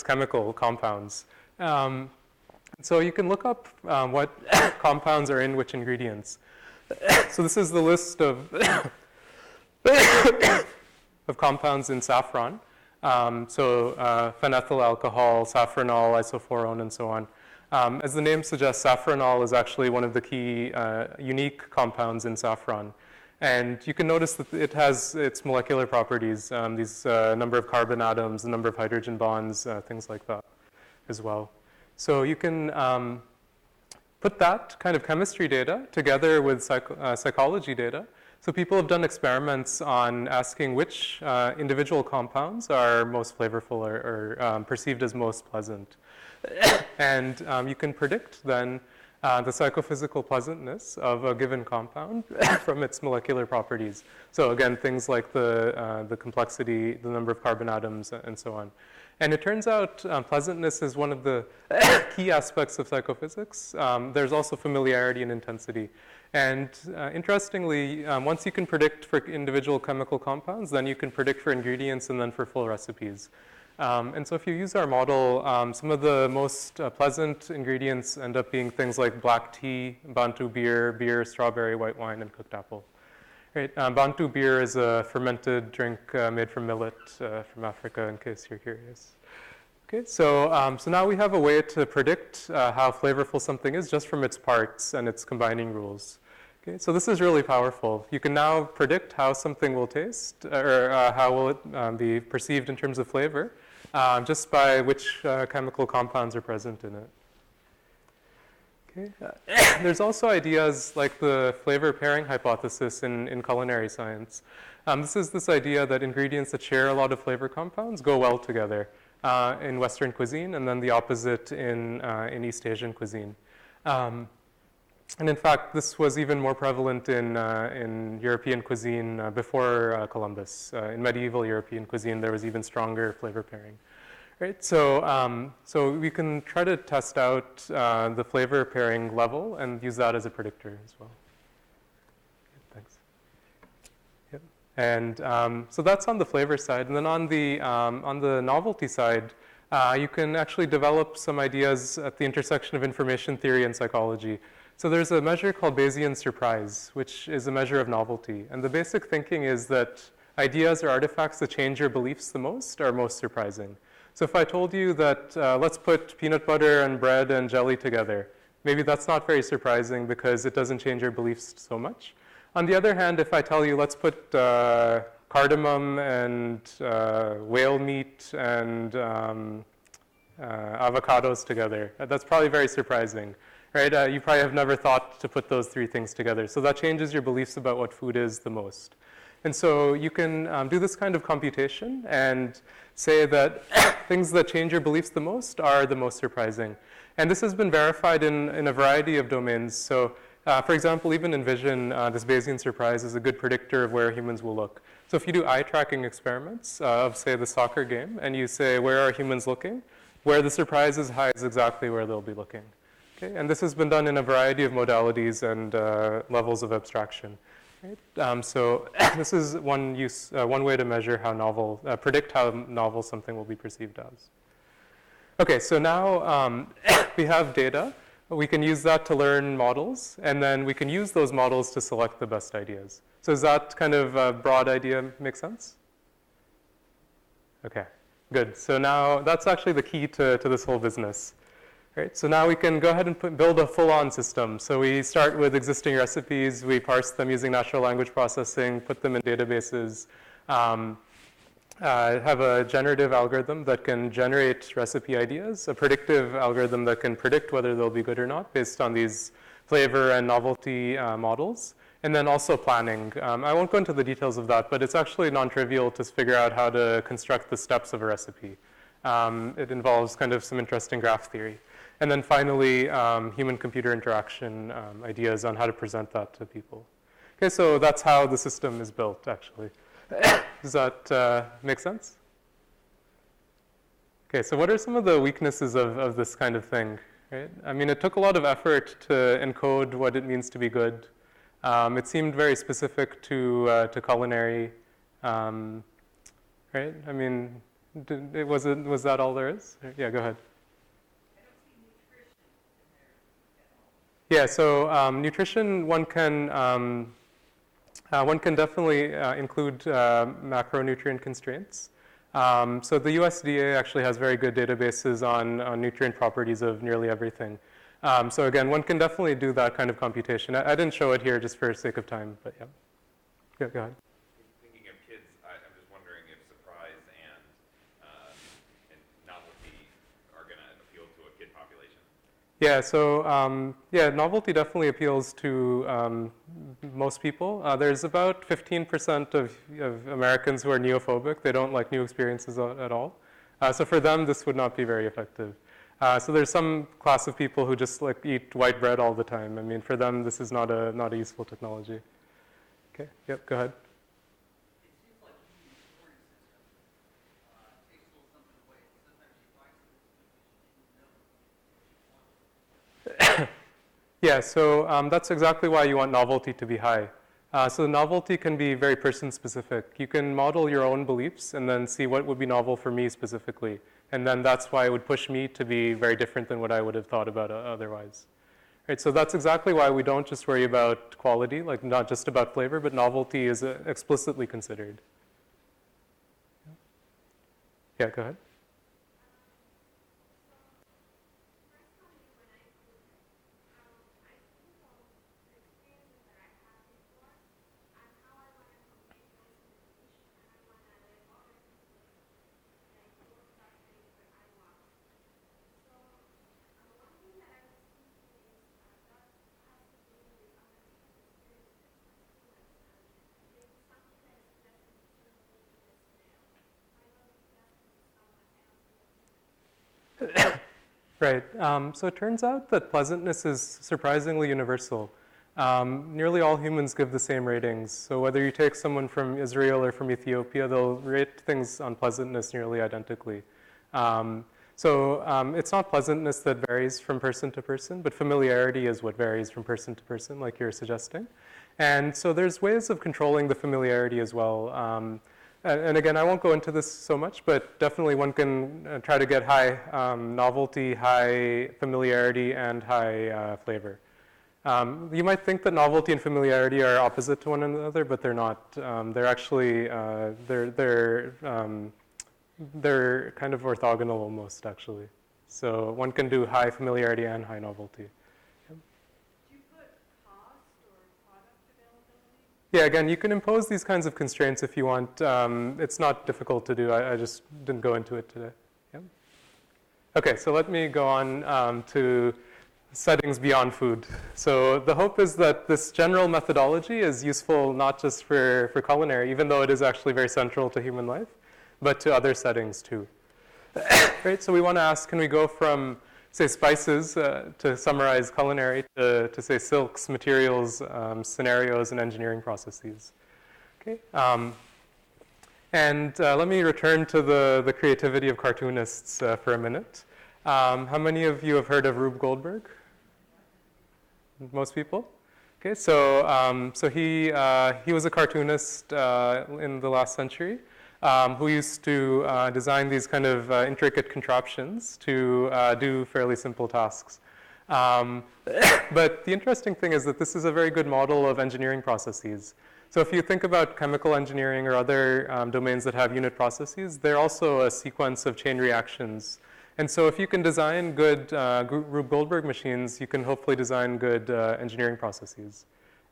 chemical compounds. So you can look up what compounds are in which ingredients. So this is the list of of compounds in saffron. So phenethyl alcohol, safranol, isophorone, and so on. As the name suggests, safranol is actually one of the key unique compounds in saffron. And you can notice that it has its molecular properties, these number of carbon atoms, the number of hydrogen bonds, things like that as well. So you can put that kind of chemistry data together with psychology data. So people have done experiments on asking which individual compounds are most flavorful or perceived as most pleasant. And you can predict then the psychophysical pleasantness of a given compound from its molecular properties. So again, things like the complexity, the number of carbon atoms, and so on. And it turns out pleasantness is one of the key aspects of psychophysics. There's also familiarity and intensity. And interestingly, once you can predict for individual chemical compounds, then you can predict for ingredients and then for full recipes. And so if you use our model, some of the most pleasant ingredients end up being things like black tea, Bantu beer, strawberry, white wine, and cooked apple. Right. Bantu beer is a fermented drink made from millet from Africa, in case you're curious. Okay, so now we have a way to predict how flavorful something is just from its parts and its combining rules. Okay, so this is really powerful. You can now predict how something will taste, or how will it be perceived in terms of flavor, just by which chemical compounds are present in it. Okay. There's also ideas like the flavor pairing hypothesis in culinary science. This is this idea that ingredients that share a lot of flavor compounds go well together in Western cuisine, and then the opposite in East Asian cuisine. And in fact, this was even more prevalent in European cuisine before Columbus. In medieval European cuisine, there was even stronger flavor pairing. Right, so we can try to test out the flavor pairing level and use that as a predictor as well. Thanks. Yep. And so that's on the flavor side, and then on the novelty side, you can actually develop some ideas at the intersection of information theory and psychology. So there's a measure called Bayesian surprise, which is a measure of novelty, and the basic thinking is that ideas or artifacts that change your beliefs the most are most surprising. So if I told you that let's put peanut butter and bread and jelly together, maybe that's not very surprising because it doesn't change your beliefs so much. On the other hand, if I tell you let's put cardamom and whale meat and avocados together, that's probably very surprising, right? You probably have never thought to put those three things together. So that changes your beliefs about what food is the most. And so you can do this kind of computation and say that things that change your beliefs the most are the most surprising. And this has been verified in a variety of domains. So for example, even in vision, this Bayesian surprise is a good predictor of where humans will look. So if you do eye tracking experiments of, say, the soccer game, and you say, where are humans looking? Where the surprise is high is exactly where they'll be looking. Okay? And this has been done in a variety of modalities and levels of abstraction. Right? So this is one way to measure how novel, predict how novel something will be perceived as. Okay, so now we have data. We can use that to learn models, and then we can use those models to select the best ideas. So does that kind of broad idea make sense? Okay, good. So now that's actually the key to this whole business. Right, so now we can go ahead and build a full-on system. So we start with existing recipes, we parse them using natural language processing, put them in databases, have a generative algorithm that can generate recipe ideas, a predictive algorithm that can predict whether they'll be good or not based on these flavor and novelty models, and then also planning. I won't go into the details of that, but it's actually non-trivial to figure out how to construct the steps of a recipe. It involves kind of some interesting graph theory. And then finally, human-computer interaction ideas on how to present that to people. Okay, so that's how the system is built, actually. Does that make sense? Okay, so what are some of the weaknesses of this kind of thing? Right? I mean, it took a lot of effort to encode what it means to be good. It seemed very specific to culinary, right? I mean, was that all there is? Yeah, go ahead. Yeah, so nutrition, one can definitely include macronutrient constraints. So the USDA actually has very good databases on nutrient properties of nearly everything. So again, one can definitely do that kind of computation. I didn't show it here just for sake of time, but yeah. Yeah, go ahead. Thinking of kids, I'm just wondering if surprise and novelty are going to appeal to a kid population. Yeah, so yeah, novelty definitely appeals to most people. There's about 15% of Americans who are neophobic. They don't like new experiences at all. So for them, this would not be very effective. So there's some class of people who just like eat white bread all the time. I mean, for them, this is not a useful technology. Okay, yep, go ahead. Yeah, so that's exactly why you want novelty to be high. So the novelty can be very person-specific. You can model your own beliefs and then see what would be novel for me specifically. And then that's why it would push me to be very different than what I would have thought about otherwise. Right, so that's exactly why we don't just worry about quality, like not just about flavor, but novelty is explicitly considered. Yeah, go ahead. Right. So it turns out that pleasantness is surprisingly universal. Nearly all humans give the same ratings. So whether you take someone from Israel or from Ethiopia, they'll rate things on pleasantness nearly identically. It's not pleasantness that varies from person to person, but familiarity is what varies from person to person, like you're suggesting. And so there's ways of controlling the familiarity as well. And again, I won't go into this so much, but definitely one can try to get high novelty, high familiarity, and high flavor. You might think that novelty and familiarity are opposite to one another, but they're not. They're actually, they're kind of orthogonal almost, actually. So one can do high familiarity and high novelty. Yeah, again, you can impose these kinds of constraints if you want. It's not difficult to do. I just didn't go into it today. Yeah. Okay, so let me go on to settings beyond food. So the hope is that this general methodology is useful not just for culinary, even though it is actually very central to human life, but to other settings too. Right, so we want to ask, can we go from say spices, to summarize culinary, to say silks, materials, scenarios, and engineering processes. Okay. Let me return to the creativity of cartoonists for a minute. How many of you have heard of Rube Goldberg? Most people? Okay, so he was a cartoonist in the last century. Who used to design these kind of intricate contraptions to do fairly simple tasks. But the interesting thing is that this is a very good model of engineering processes. So if you think about chemical engineering or other domains that have unit processes, they're also a sequence of chain reactions. And so if you can design good Rube Goldberg machines, you can hopefully design good engineering processes,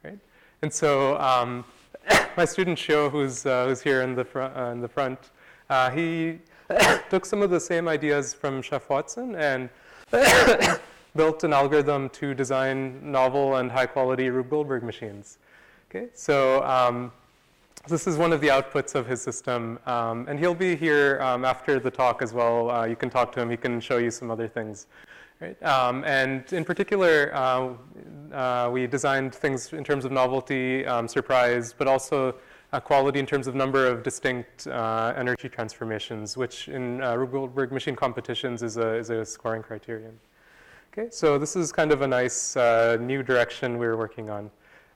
right? And so my student Shio, who's here in the front, he took some of the same ideas from Chef Watson and built an algorithm to design novel and high-quality Rube Goldberg machines. Okay, so this is one of the outputs of his system, and he'll be here after the talk as well. You can talk to him. He can show you some other things. Right? And in particular, we designed things in terms of novelty, surprise, but also quality in terms of number of distinct energy transformations, which in Rube Goldberg machine competitions is a scoring criterion. Okay, so this is kind of a nice new direction we're working on.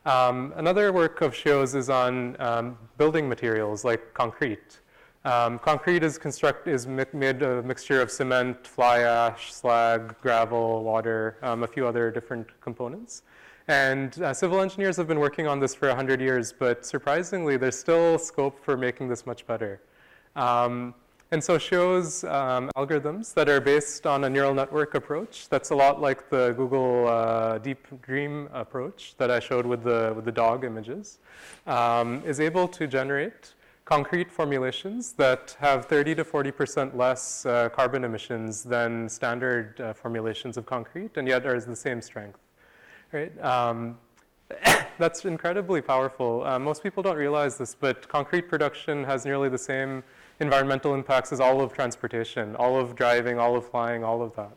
Another work of Shio's is on building materials like concrete. Concrete is made a mixture of cement, fly ash, slag, gravel, water, a few other different components. And civil engineers have been working on this for 100 years, but surprisingly, there's still scope for making this much better. And so shows algorithms that are based on a neural network approach that's a lot like the Google Deep Dream approach that I showed with the dog images, is able to generate concrete formulations that have 30 to 40% less carbon emissions than standard formulations of concrete, and yet are the same strength, right? That's incredibly powerful. Most people don't realize this, but concrete production has nearly the same environmental impacts as all of transportation, all of driving, all of flying, all of that,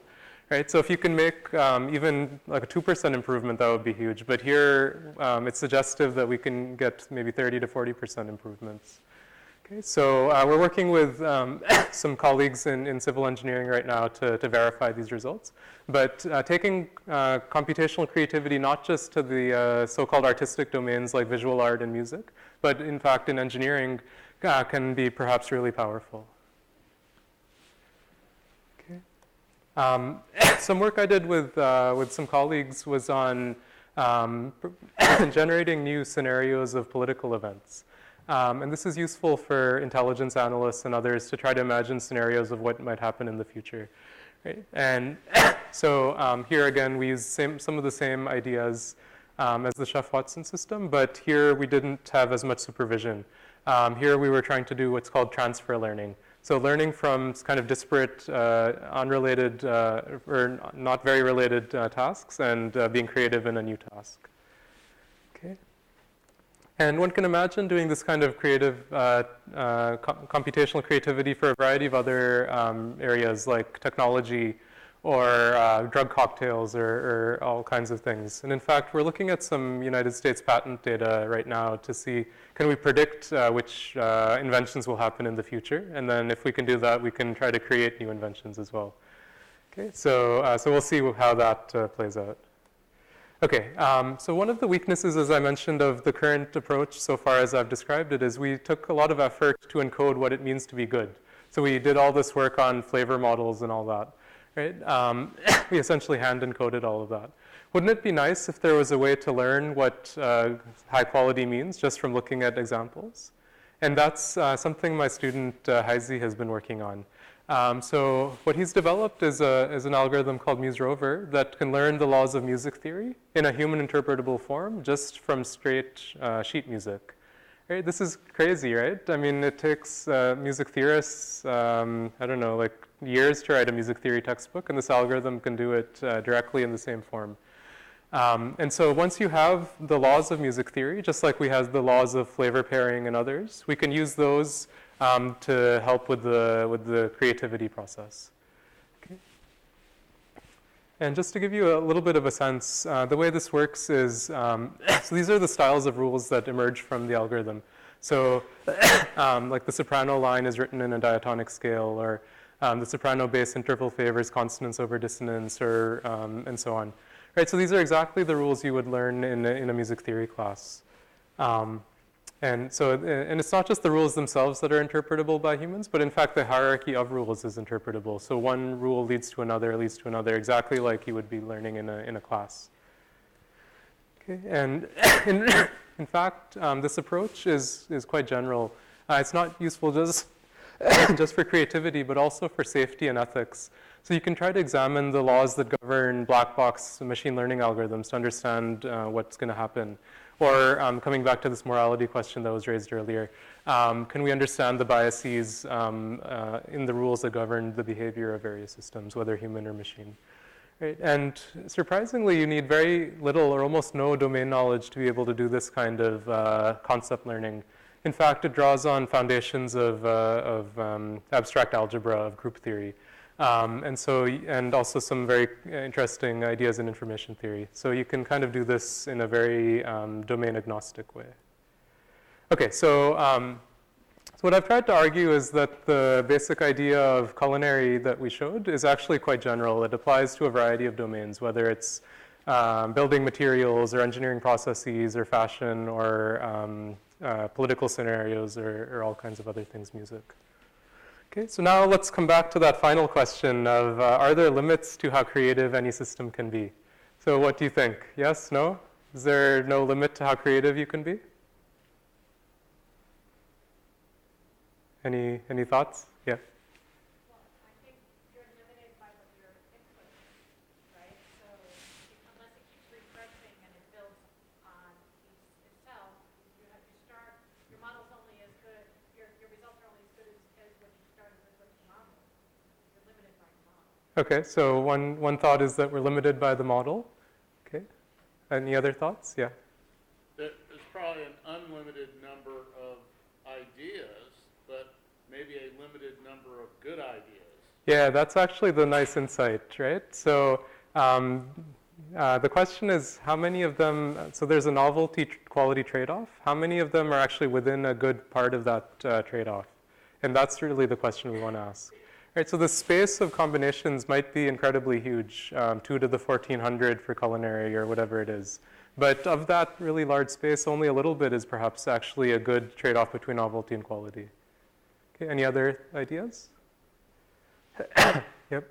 right? So if you can make even like a 2% improvement, that would be huge. But here, it's suggestive that we can get maybe 30 to 40% improvements. Okay, so we're working with some colleagues in civil engineering right now to verify these results. But taking computational creativity not just to the so-called artistic domains like visual art and music, but in fact in engineering can be perhaps really powerful. Okay. Some work I did with some colleagues was on generating new scenarios of political events. And this is useful for intelligence analysts and others to try to imagine scenarios of what might happen in the future. Right? And so here again, we use some of the same ideas as the Chef-Watson system, but here we didn't have as much supervision. Here we were trying to do what's called transfer learning. So learning from kind of disparate, unrelated, or not very related tasks and being creative in a new task. Okay. And one can imagine doing this kind of creative, computational creativity for a variety of other areas like technology or drug cocktails or all kinds of things. And in fact, we're looking at some United States patent data right now to see, can we predict which inventions will happen in the future? And then if we can do that, we can try to create new inventions as well. Okay, so we'll see how that plays out. Okay, so one of the weaknesses, as I mentioned, of the current approach so far as I've described it is we took a lot of effort to encode what it means to be good. So we did all this work on flavor models and all that, right? We essentially hand encoded all of that. Wouldn't it be nice if there was a way to learn what high quality means just from looking at examples? And that's something my student Heisey has been working on. So what he's developed is an algorithm called Muse-Rover that can learn the laws of music theory in a human interpretable form just from straight sheet music. Right? This is crazy, right? I mean, it takes music theorists, I don't know, like years to write a music theory textbook, and this algorithm can do it directly in the same form. And so once you have the laws of music theory, just like we have the laws of flavor pairing and others, we can use those to help with the creativity process. Okay. And just to give you a little bit of a sense, the way this works is, so these are the styles of rules that emerge from the algorithm. So like the soprano line is written in a diatonic scale, or the soprano bass interval favors consonance over dissonance, or and so on. Right, so these are exactly the rules you would learn in a music theory class. And it's not just the rules themselves that are interpretable by humans, but in fact the hierarchy of rules is interpretable. So one rule leads to another, exactly like you would be learning in a class. Okay, and in fact, this approach is quite general. It's not useful just for creativity, but also for safety and ethics. So you can try to examine the laws that govern black box machine learning algorithms to understand what's going to happen. Or coming back to this morality question that was raised earlier, can we understand the biases in the rules that govern the behavior of various systems, whether human or machine? Right? And surprisingly, you need very little or almost no domain knowledge to be able to do this kind of concept learning. In fact, it draws on foundations of abstract algebra, of group theory. And also some very interesting ideas in information theory. So you can kind of do this in a very domain agnostic way. Okay, so what I've tried to argue is that the basic idea of culinary that we showed is actually quite general. It applies to a variety of domains, whether it's building materials or engineering processes or fashion or political scenarios or all kinds of other things, music. Okay, so now let's come back to that final question of are there limits to how creative any system can be? So what do you think? Yes, no? Is there no limit to how creative you can be? Any thoughts? Yeah. Okay, so one thought is that we're limited by the model. Okay, any other thoughts? Yeah. There's probably an unlimited number of ideas, but maybe a limited number of good ideas. Yeah, that's actually the nice insight, right? So the question is how many of them, so there's a novelty quality trade-off. How many of them are actually within a good part of that trade-off? And that's really the question we want to ask. Right, so the space of combinations might be incredibly huge, 2 to the 1400 for culinary or whatever it is. But of that really large space, only a little bit is perhaps actually a good trade-off between novelty and quality. Okay, any other ideas? Yep.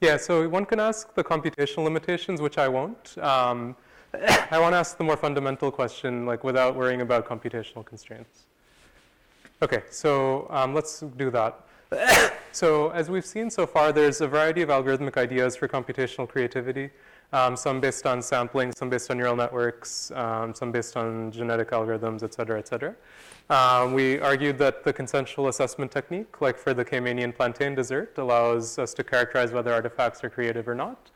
Yeah, so one can ask the computational limitations, which I won't. I want to ask the more fundamental question, like without worrying about computational constraints. Okay, so let's do that. So as we've seen so far, there's a variety of algorithmic ideas for computational creativity. Some based on sampling, some based on neural networks, some based on genetic algorithms, et cetera, et cetera. We argued that the consensual assessment technique, like for the Caymanian plantain dessert, allows us to characterize whether artifacts are creative or not.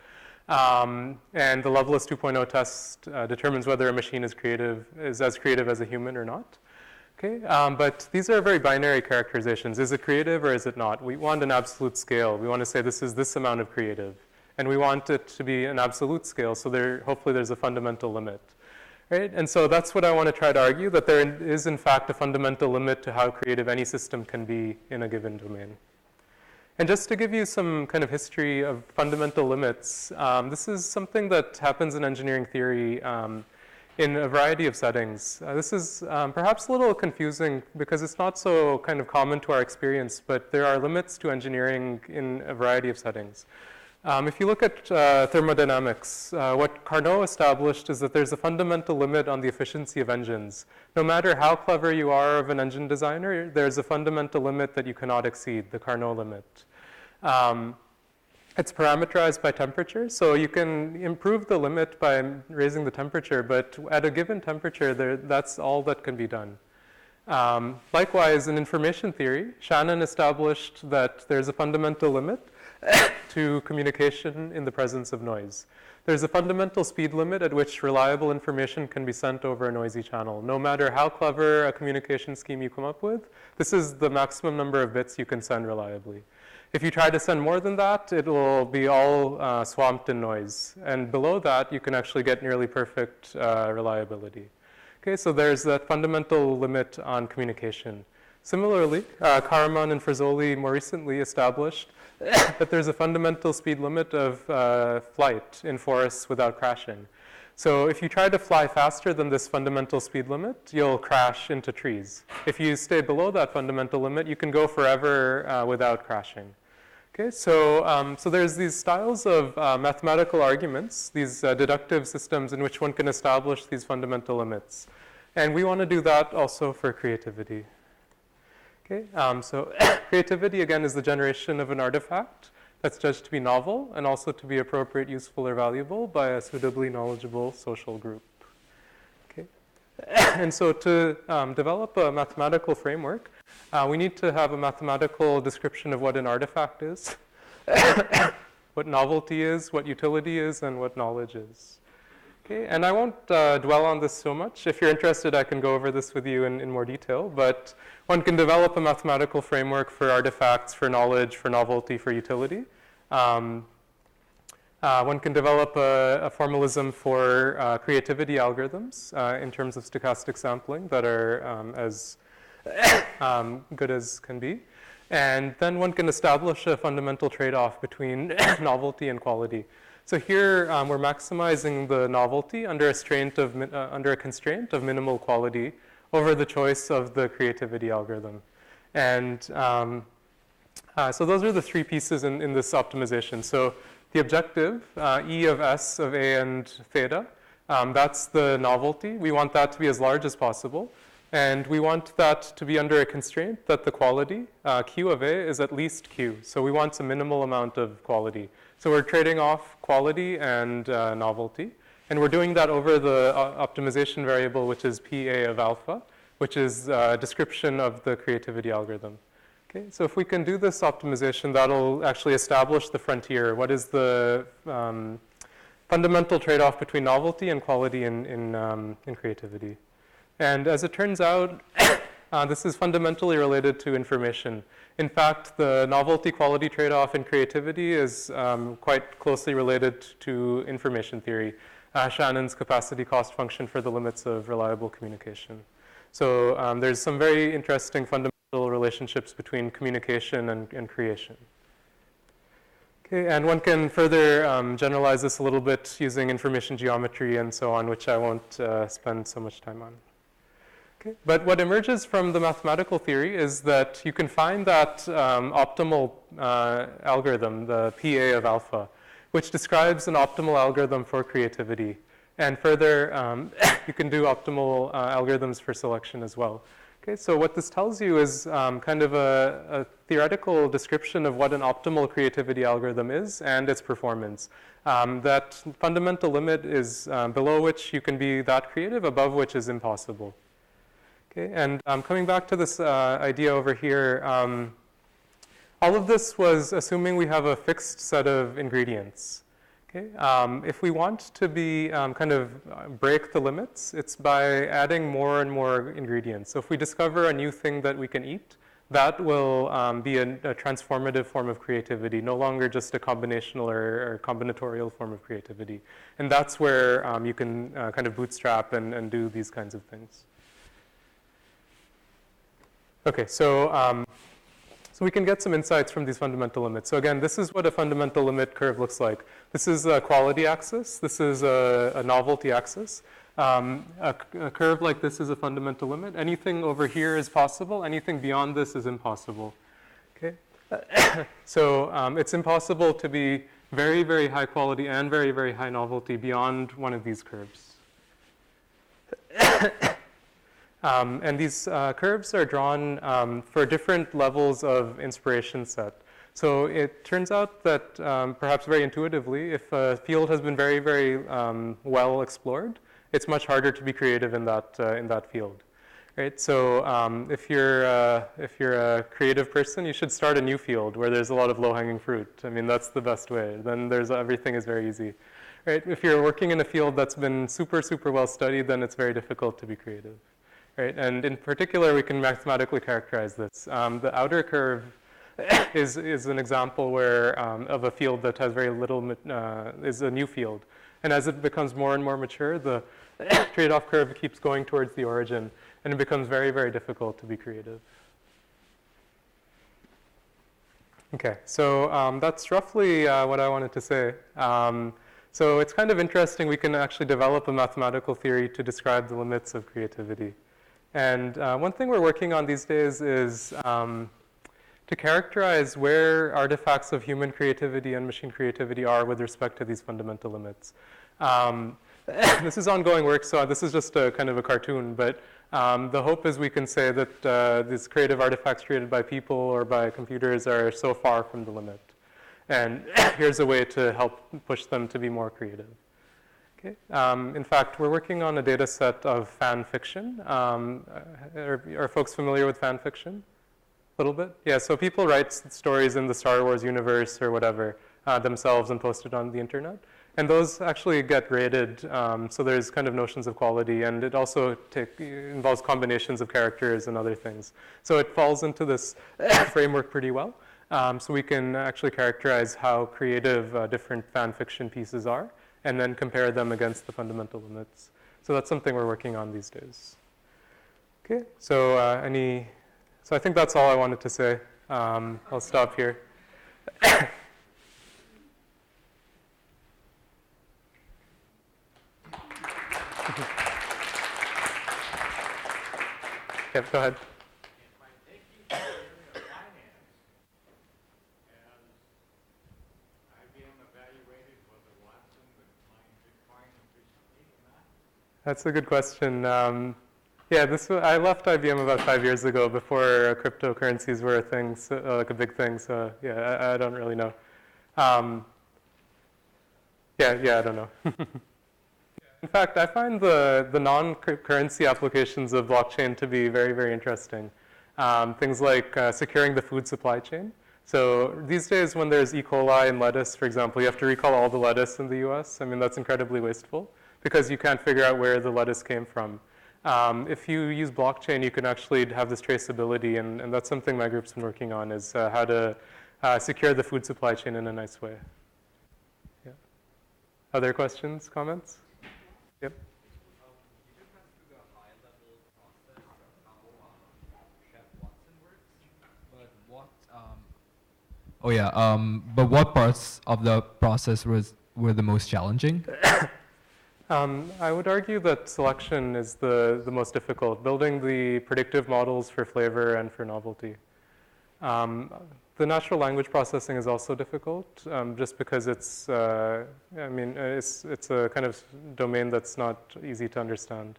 And the Lovelace 2.0 test determines whether a machine is as creative as a human or not. Okay, but these are very binary characterizations. Is it creative or is it not? We want an absolute scale. We want to say this is this amount of creative. And we want it to be an absolute scale, so hopefully there's a fundamental limit. Right? And so that's what I want to try to argue, that there is in fact a fundamental limit to how creative any system can be in a given domain. And just to give you some kind of history of fundamental limits, this is something that happens in engineering theory in a variety of settings. This is perhaps a little confusing because it's not so kind of common to our experience, but there are limits to engineering in a variety of settings. If you look at thermodynamics, what Carnot established is that there's a fundamental limit on the efficiency of engines. No matter how clever you are of an engine designer, there's a fundamental limit that you cannot exceed, the Carnot limit. It's parameterized by temperature, so you can improve the limit by raising the temperature, but at a given temperature, that's all that can be done. Likewise, in information theory, Shannon established that there's a fundamental limit to communication in the presence of noise. There's a fundamental speed limit at which reliable information can be sent over a noisy channel. No matter how clever a communication scheme you come up with, this is the maximum number of bits you can send reliably. If you try to send more than that, it will be all swamped in noise. And below that, you can actually get nearly perfect reliability. Okay, so there's that fundamental limit on communication. Similarly, Karaman and Frizzoli more recently established that there's a fundamental speed limit of flight in forests without crashing. So if you try to fly faster than this fundamental speed limit, you'll crash into trees. If you stay below that fundamental limit, you can go forever without crashing. Okay, so there's these styles of mathematical arguments, these deductive systems in which one can establish these fundamental limits. And we want to do that also for creativity. Okay, so creativity, again, is the generation of an artifact that's judged to be novel and also to be appropriate, useful, or valuable by a suitably knowledgeable social group. Okay, and so to develop a mathematical framework, we need to have a mathematical description of what an artifact is, what novelty is, what utility is, and what knowledge is. Okay, and I won't dwell on this so much. If you're interested, I can go over this with you in more detail, but one can develop a mathematical framework for artifacts, for knowledge, for novelty, for utility. One can develop a formalism for creativity algorithms in terms of stochastic sampling that are as good as can be. And then one can establish a fundamental trade-off between novelty and quality. So here we're maximizing the novelty under a constraint of minimal quality over the choice of the creativity algorithm. And so those are the three pieces in this optimization. So the objective, E of S of A and theta, that's the novelty. We want that to be as large as possible. And we want that to be under a constraint that the quality, Q of A, is at least Q. So we want a minimal amount of quality. So we're trading off quality and novelty. And we're doing that over the optimization variable, which is PA of alpha. which is a description of the creativity algorithm. Okay, so if we can do this optimization, that'll actually establish the frontier. What is the fundamental trade-off between novelty and quality in creativity? And as it turns out, this is fundamentally related to information. In fact, the novelty-quality trade-off in creativity is quite closely related to information theory, Shannon's capacity cost function for the limits of reliable communication. So there's some very interesting fundamental relationships between communication and creation. Okay, and one can further generalize this a little bit using information geometry and so on, which I won't spend so much time on. Okay, but what emerges from the mathematical theory is that you can find that optimal algorithm, the PA of alpha, which describes an optimal algorithm for creativity. And further, you can do optimal algorithms for selection as well. Okay, so what this tells you is kind of a theoretical description of what an optimal creativity algorithm is and its performance. That fundamental limit is below which you can be that creative, above which is impossible. Okay, and coming back to this idea over here, all of this was assuming we have a fixed set of ingredients. Okay, if we want to be kind of break the limits, it's by adding more and more ingredients. So if we discover a new thing that we can eat, that will be a transformative form of creativity, no longer just a combinational or combinatorial form of creativity. And that's where you can kind of bootstrap and do these kinds of things. Okay, so we can get some insights from these fundamental limits. So again, this is what a fundamental limit curve looks like. This is a quality axis. This is a novelty axis. A curve like this is a fundamental limit. Anything over here is possible. Anything beyond this is impossible. Okay? So it's impossible to be very, very high quality and very, very high novelty beyond one of these curves. And these curves are drawn for different levels of inspiration set. So it turns out that perhaps very intuitively, if a field has been very, very well explored, it's much harder to be creative in that field. Right? So if you're a creative person, you should start a new field where there's a lot of low-hanging fruit. I mean, that's the best way. Then everything is very easy. Right? If you're working in a field that's been super, super well studied, then it's very difficult to be creative. Right? And in particular, we can mathematically characterize this. The outer curve is an example where of a field that has very little, is a new field. And as it becomes more and more mature, the trade-off curve keeps going towards the origin, and it becomes very, very difficult to be creative. Okay, so that's roughly what I wanted to say. So it's kind of interesting. We can actually develop a mathematical theory to describe the limits of creativity. And one thing we're working on these days is to characterize where artifacts of human creativity and machine creativity are with respect to these fundamental limits. This is ongoing work, so this is just a kind of a cartoon, but the hope is we can say that these creative artifacts created by people or by computers are so far from the limit. And here's a way to help push them to be more creative. Okay. In fact, we're working on a data set of fan fiction. Are folks familiar with fan fiction? A little bit? Yeah, so people write stories in the Star Wars universe or whatever themselves and post it on the internet. And those actually get graded, so there's kind of notions of quality, and it also involves combinations of characters and other things. So it falls into this framework pretty well. So we can actually characterize how creative different fan fiction pieces are, and then compare them against the fundamental limits. So that's something we're working on these days. Okay, so so I think that's all I wanted to say. I'll stop here. Yeah, go ahead. That's a good question. Yeah, I left IBM about 5 years ago before cryptocurrencies were a thing, so, like a big thing. So yeah, I don't really know. Yeah, I don't know. In fact, I find the non-currency applications of blockchain to be very, very interesting. Things like securing the food supply chain. So these days when there's E. coli in lettuce, for example, you have to recall all the lettuce in the US. I mean, that's incredibly wasteful because you can't figure out where the lettuce came from. If you use blockchain, you can actually have this traceability, and that's something my group's been working on, is how to secure the food supply chain in a nice way. Yeah. Other questions, comments? Yep. Oh yeah, but what parts of the process were the most challenging? I would argue that selection is the most difficult, building the predictive models for flavor and for novelty. The natural language processing is also difficult, just because it's, it's a kind of domain that's not easy to understand.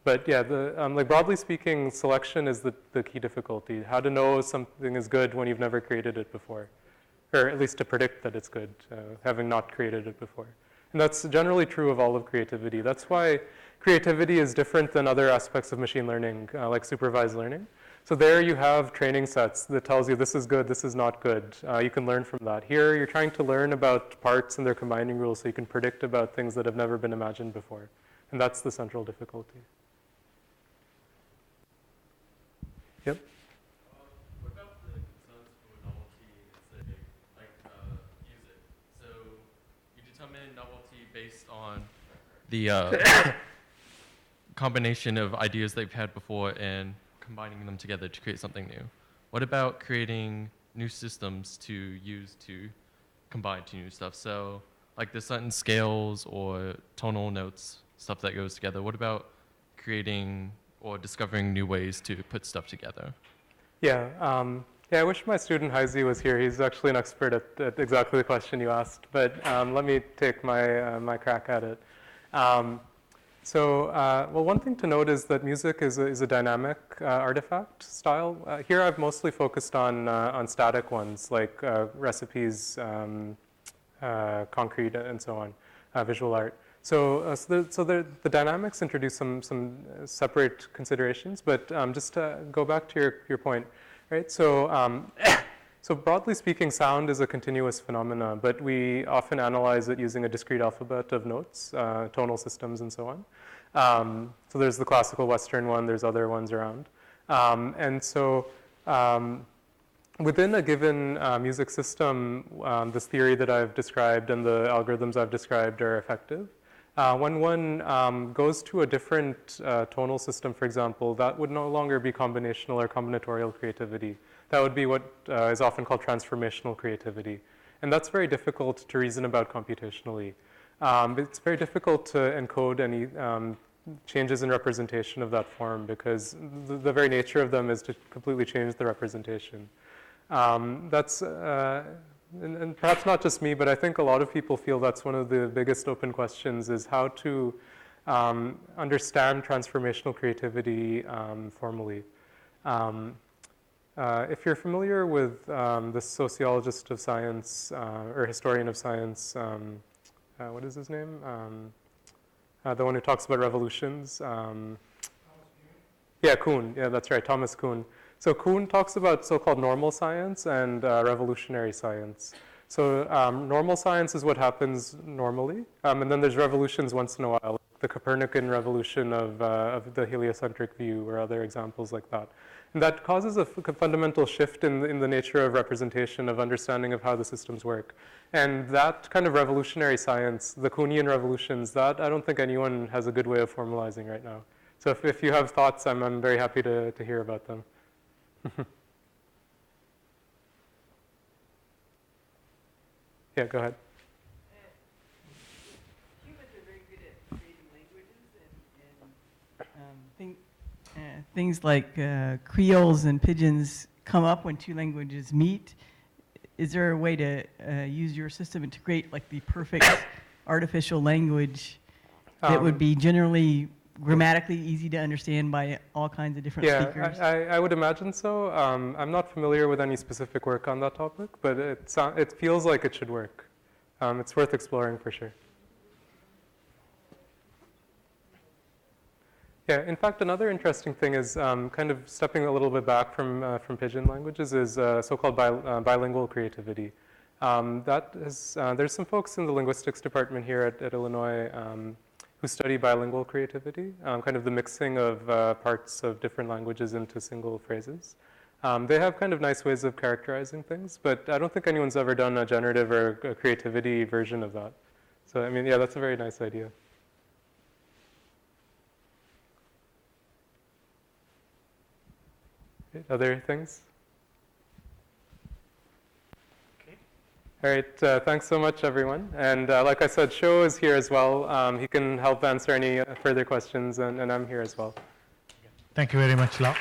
But yeah, like broadly speaking, selection is the key difficulty. How to know something is good when you've never created it before, or at least to predict that it's good, having not created it before. And that's generally true of all of creativity. That's why creativity is different than other aspects of machine learning, like supervised learning. So there you have training sets that tells you this is good, this is not good. You can learn from that. Here you're trying to learn about parts and their combining rules so you can predict about things that have never been imagined before. And that's the central difficulty. Yep. What about the concerns for novelty, say, like music? So you determine novelty based on the combination of ideas they've had before and combining them together to create something new. What about creating new systems to use to combine two new stuff? So like the certain scales or tonal notes, stuff that goes together. What about creating or discovering new ways to put stuff together? Yeah, I wish my student Heisey was here. He's actually an expert at exactly the question you asked, but let me take my crack at it. Well, one thing to note is that music is a dynamic artifact style. Here I've mostly focused on static ones, like recipes, concrete, and so on, visual art. So the dynamics introduce some separate considerations, but just to go back to your point, right? So broadly speaking, sound is a continuous phenomena, but we often analyze it using a discrete alphabet of notes, tonal systems, and so on. So there's the classical Western one, there's other ones around. Within a given music system, this theory that I've described and the algorithms I've described are effective. When one goes to a different tonal system, for example, that would no longer be combinational or combinatorial creativity. That would be what is often called transformational creativity. And that's very difficult to reason about computationally. It's very difficult to encode any changes in representation of that form because the very nature of them is to completely change the representation. And perhaps not just me, but I think a lot of people feel that's one of the biggest open questions is how to understand transformational creativity formally. If you're familiar with the sociologist of science or historian of science, what is his name? The one who talks about revolutions. Yeah, Kuhn. Yeah, that's right, Thomas Kuhn. So Kuhn talks about so-called normal science and revolutionary science. So normal science is what happens normally, and then there's revolutions once in a while, the Copernican revolution of the heliocentric view or other examples like that. And that causes a fundamental shift in the nature of representation, of understanding of how the systems work. And that kind of revolutionary science, the Kuhnian revolutions, that I don't think anyone has a good way of formalizing right now. So if you have thoughts, I'm very happy to hear about them. Yeah, go ahead. Humans are very good at creating languages, and things like creoles and pidgins come up when two languages meet. Is there a way to use your system to create like the perfect artificial language that would be generally grammatically easy to understand by all kinds of different speakers? I would imagine so. I'm not familiar with any specific work on that topic, but it feels like it should work. It's worth exploring for sure. Yeah, in fact, another interesting thing is kind of stepping a little bit back from pidgin languages is so-called bilingual creativity. There's some folks in the linguistics department here at Illinois who study bilingual creativity, kind of the mixing of parts of different languages into single phrases. They have kind of nice ways of characterizing things, but I don't think anyone's ever done a generative or a creativity version of that. So, I mean, yeah, that's a very nice idea. Okay, other things? Okay. All right, thanks so much, everyone. And like I said, Sho is here as well. He can help answer any further questions, and I'm here as well. Thank you very much, Lav.